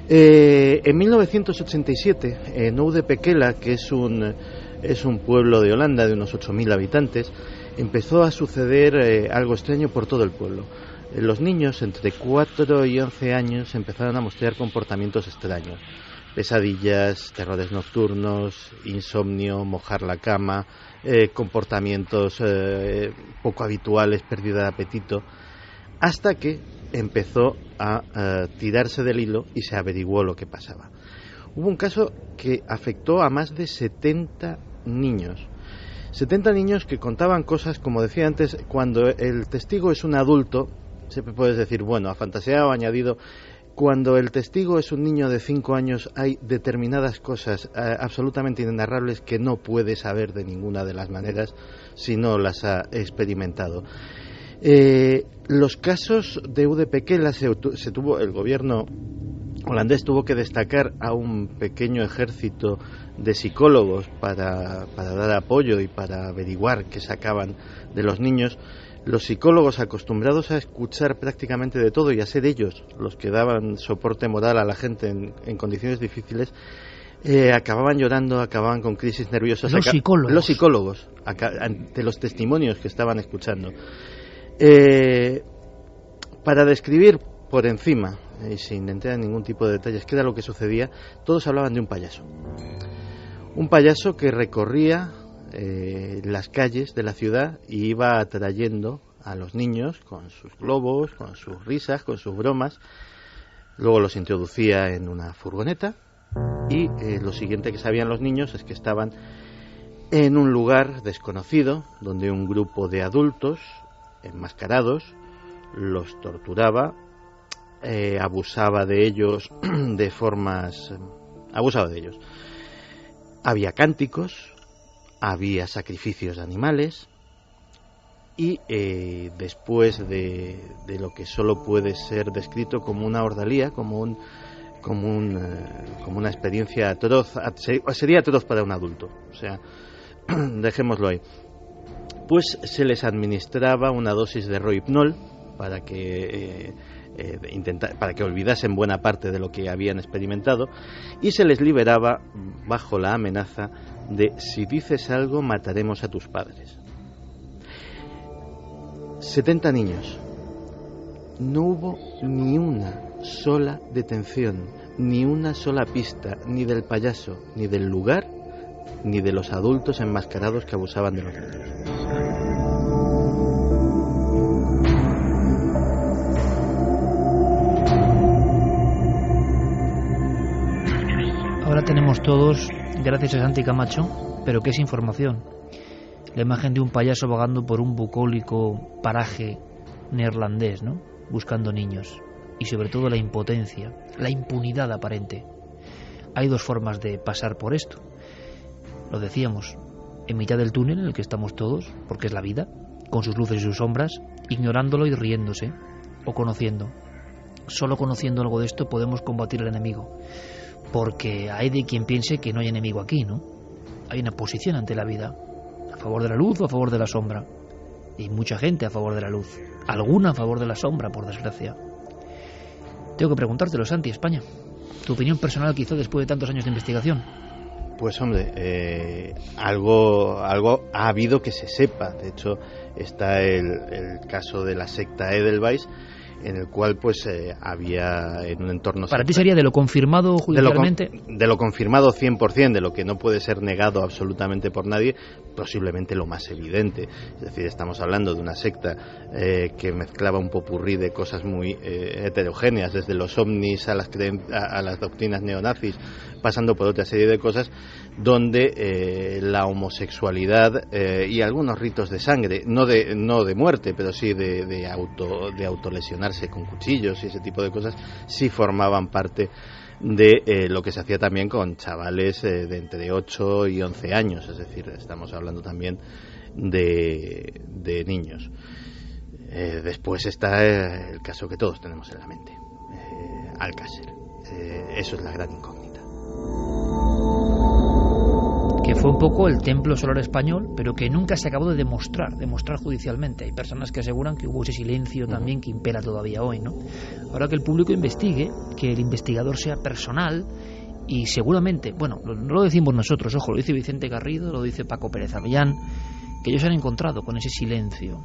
En 1987, en Oude Pekela, que es un pueblo de Holanda de unos 8.000 habitantes, empezó a suceder algo extraño por todo el pueblo. Los niños entre 4 y 11 años empezaron a mostrar comportamientos extraños: pesadillas, terrores nocturnos, insomnio, mojar la cama, comportamientos poco habituales, pérdida de apetito, hasta que empezó a tirarse del hilo y se averiguó lo que pasaba. Hubo un caso que afectó a más de 70 niños. 70 niños que contaban cosas, como decía antes, cuando el testigo es un adulto, siempre puedes decir, bueno, ha fantaseado, ha añadido. Cuando el testigo es un niño de 5 años, hay determinadas cosas absolutamente inenarrables que no puede saber de ninguna de las maneras si no las ha experimentado. Los casos de Eude Pekela el gobierno holandés tuvo que destacar a un pequeño ejército de psicólogos para dar apoyo y para averiguar qué sacaban de los niños. Los psicólogos, acostumbrados a escuchar prácticamente de todo y a ser ellos los que daban soporte moral a la gente en condiciones difíciles, acababan llorando, acababan con crisis nerviosas. Los psicólogos, ante los testimonios que estaban escuchando. Para describir por encima, y sin entrar en ningún tipo de detalles, qué era lo que sucedía, todos hablaban de un payaso. Un payaso que recorría las calles de la ciudad y iba atrayendo a los niños con sus globos, con sus risas, con sus bromas. Luego los introducía en una furgoneta y lo siguiente que sabían los niños es que estaban en un lugar desconocido donde un grupo de adultos enmascarados los torturaba, abusaba de ellos de formas... abusaba de ellos. Había cánticos, había sacrificios de animales y después de lo que solo puede ser descrito como una ordalía, como como una experiencia atroz, sería atroz para un adulto, o sea, dejémoslo ahí. Pues se les administraba una dosis de Rohypnol para que olvidasen buena parte de lo que habían experimentado, y se les liberaba bajo la amenaza de: si dices algo, mataremos a tus padres. 70 niños. No hubo ni una sola detención, ni una sola pista, ni del payaso, ni del lugar, ni de los adultos enmascarados que abusaban de los niños. Ahora tenemos todos, gracias a Santi Camacho, pero ¿qué es información? La imagen de un payaso vagando por un bucólico paraje neerlandés, ¿no? Buscando niños. Y sobre todo la impotencia, la impunidad aparente. Hay dos formas de pasar por esto. Lo decíamos, en mitad del túnel en el que estamos todos, porque es la vida, con sus luces y sus sombras, ignorándolo y riéndose, o conociendo. Solo conociendo algo de esto podemos combatir al enemigo, porque hay de quien piense que no hay enemigo aquí, ¿no? Hay una posición ante la vida, a favor de la luz o a favor de la sombra, y mucha gente a favor de la luz, alguna a favor de la sombra, por desgracia. Tengo que preguntártelo, Santi, España, tu opinión personal quizá después de tantos años de investigación. Pues hombre, algo ha habido que se sepa. De hecho, está el caso de la secta Edelweiss, en el cual pues había en un entorno... ¿Para ti sería de lo confirmado judicialmente? De lo confirmado 100%, de lo que no puede ser negado absolutamente por nadie, posiblemente lo más evidente. Es decir, estamos hablando de una secta que mezclaba un popurrí de cosas muy heterogéneas, desde los ovnis a las doctrinas neonazis, pasando por otra serie de cosas, donde la homosexualidad y algunos ritos de sangre, no de muerte, pero sí de autolesionarse con cuchillos y ese tipo de cosas, sí formaban parte de lo que se hacía también con chavales de entre 8 y 11 años, es decir, estamos hablando también de niños. Después está el caso que todos tenemos en la mente, Alcácer. Eso es la gran incógnita. Que fue un poco el templo solar español, pero que nunca se acabó de demostrar judicialmente. Hay personas que aseguran que hubo ese silencio también que impera todavía hoy, ¿no? Ahora que el público investigue, que el investigador sea personal, y seguramente, bueno, no lo decimos nosotros, ojo, lo dice Vicente Garrido, lo dice Paco Pérez Avellán, que ellos se han encontrado con ese silencio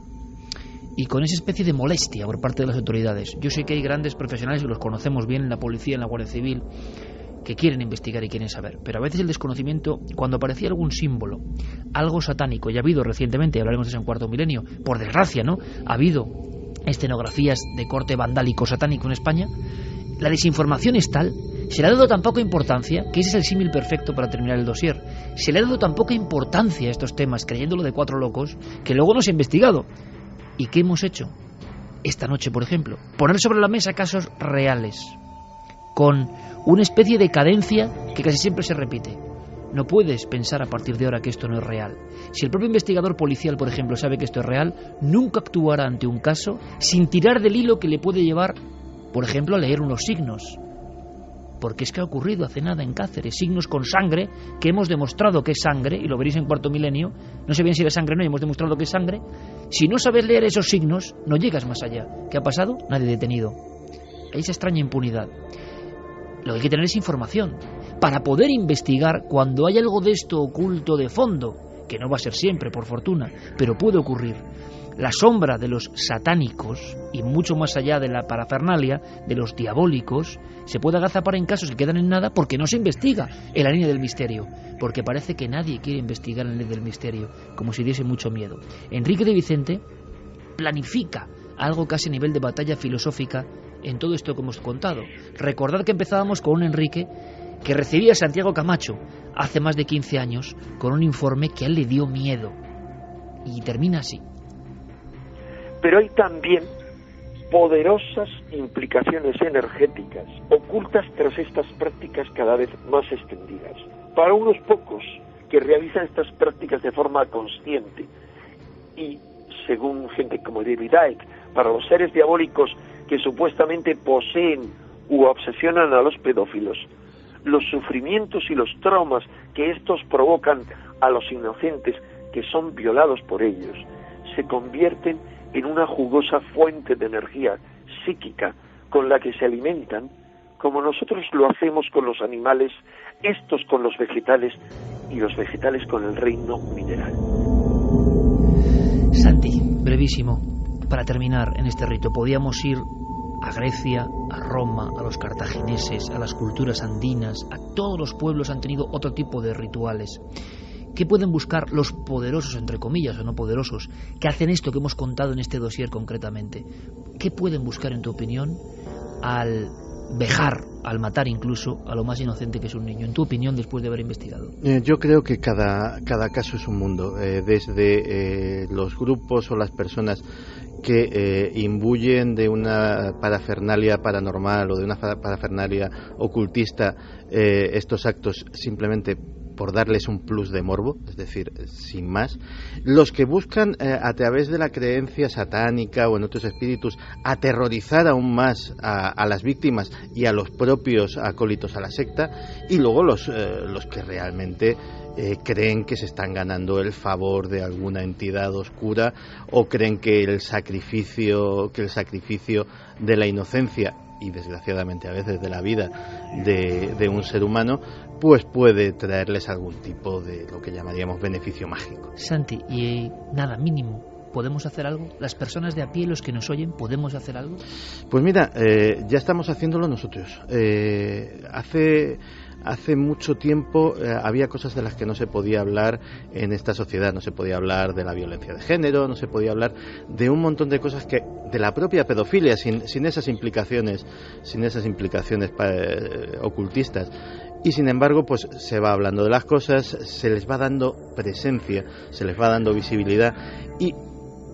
y con esa especie de molestia por parte de las autoridades. Yo sé que hay grandes profesionales, y los conocemos bien en la policía, en la Guardia Civil, que quieren investigar y quieren saber, pero a veces el desconocimiento, cuando aparecía algún símbolo, algo satánico, y ha habido recientemente, hablaremos de eso en Cuarto Milenio, por desgracia, ¿no? Ha habido escenografías de corte vandálico satánico en España, la desinformación es tal, se le ha dado tan poca importancia, que ese es el símil perfecto para terminar el dossier, se le ha dado tan poca importancia a estos temas, creyéndolo de cuatro locos, que luego no se ha investigado. ¿Y qué hemos hecho? Esta noche, por ejemplo, poner sobre la mesa casos reales, con una especie de cadencia que casi siempre se repite. No puedes pensar a partir de ahora que esto no es real. Si el propio investigador policial, por ejemplo, sabe que esto es real, nunca actuará ante un caso sin tirar del hilo que le puede llevar, por ejemplo, a leer unos signos. Porque es que ha ocurrido hace nada en Cáceres, signos con sangre, que hemos demostrado que es sangre, y lo veréis en Cuarto Milenio, no sé bien si era sangre o no, y hemos demostrado que es sangre. Si no sabes leer esos signos, no llegas más allá. ¿Qué ha pasado? Nadie detenido. Hay esa extraña impunidad. Lo que hay que tener es información para poder investigar cuando hay algo de esto oculto de fondo, que no va a ser siempre, por fortuna, pero puede ocurrir. La sombra de los satánicos, y mucho más allá de la parafernalia, de los diabólicos, se puede agazapar en casos que quedan en nada porque no se investiga en la línea del misterio, porque parece que nadie quiere investigar en la línea del misterio, como si diese mucho miedo. Enrique de Vicente planifica algo casi a nivel de batalla filosófica en todo esto que hemos contado. Recordad que empezábamos con un Enrique que recibía a Santiago Camacho hace más de 15 años con un informe que a él le dio miedo, y termina así. Pero hay también poderosas implicaciones energéticas ocultas tras estas prácticas cada vez más extendidas. Para unos pocos que realizan estas prácticas de forma consciente, y según gente como David Icke, para los seres diabólicos que supuestamente poseen u obsesionan a los pedófilos, los sufrimientos y los traumas que estos provocan a los inocentes que son violados por ellos se convierten en una jugosa fuente de energía psíquica con la que se alimentan, como nosotros lo hacemos con los animales, estos con los vegetales y los vegetales con el reino mineral. Santi, brevísimo, para terminar en este rito, podíamos ir a Grecia, a Roma, a los cartagineses, a las culturas andinas, a todos los pueblos han tenido otro tipo de rituales. ¿Qué pueden buscar los poderosos, entre comillas, o no poderosos, que hacen esto que hemos contado en este dossier concretamente? ¿Qué pueden buscar, en tu opinión, al vejar, al matar incluso, a lo más inocente que es un niño? En tu opinión, después de haber investigado. Yo creo que cada caso es un mundo, desde los grupos o las personas que imbuyen de una parafernalia paranormal o de una parafernalia ocultista estos actos simplemente por darles un plus de morbo, es decir, sin más. Los que buscan a través de la creencia satánica o en otros espíritus aterrorizar aún más a las víctimas y a los propios acólitos a la secta, y luego los que realmente creen que se están ganando el favor de alguna entidad oscura, o creen que el sacrificio de la inocencia y desgraciadamente a veces de la vida de un ser humano, pues puede traerles algún tipo de lo que llamaríamos beneficio mágico. Santi, y nada, mínimo, ¿podemos hacer algo? ¿Las personas de a pie, los que nos oyen, podemos hacer algo? Pues mira, ya estamos haciéndolo nosotros. Hace mucho tiempo había cosas de las que no se podía hablar en esta sociedad. No se podía hablar de la violencia de género, no se podía hablar de un montón de cosas que de la propia pedofilia, sin esas implicaciones ocultistas. Y sin embargo, pues se va hablando de las cosas, se les va dando presencia, se les va dando visibilidad, y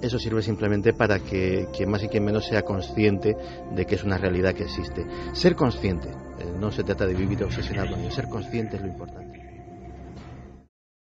eso sirve simplemente para que quien más y quien menos sea consciente de que es una realidad que existe. Ser consciente, no se trata de vivir obsesionado con ello, ser consciente es lo importante.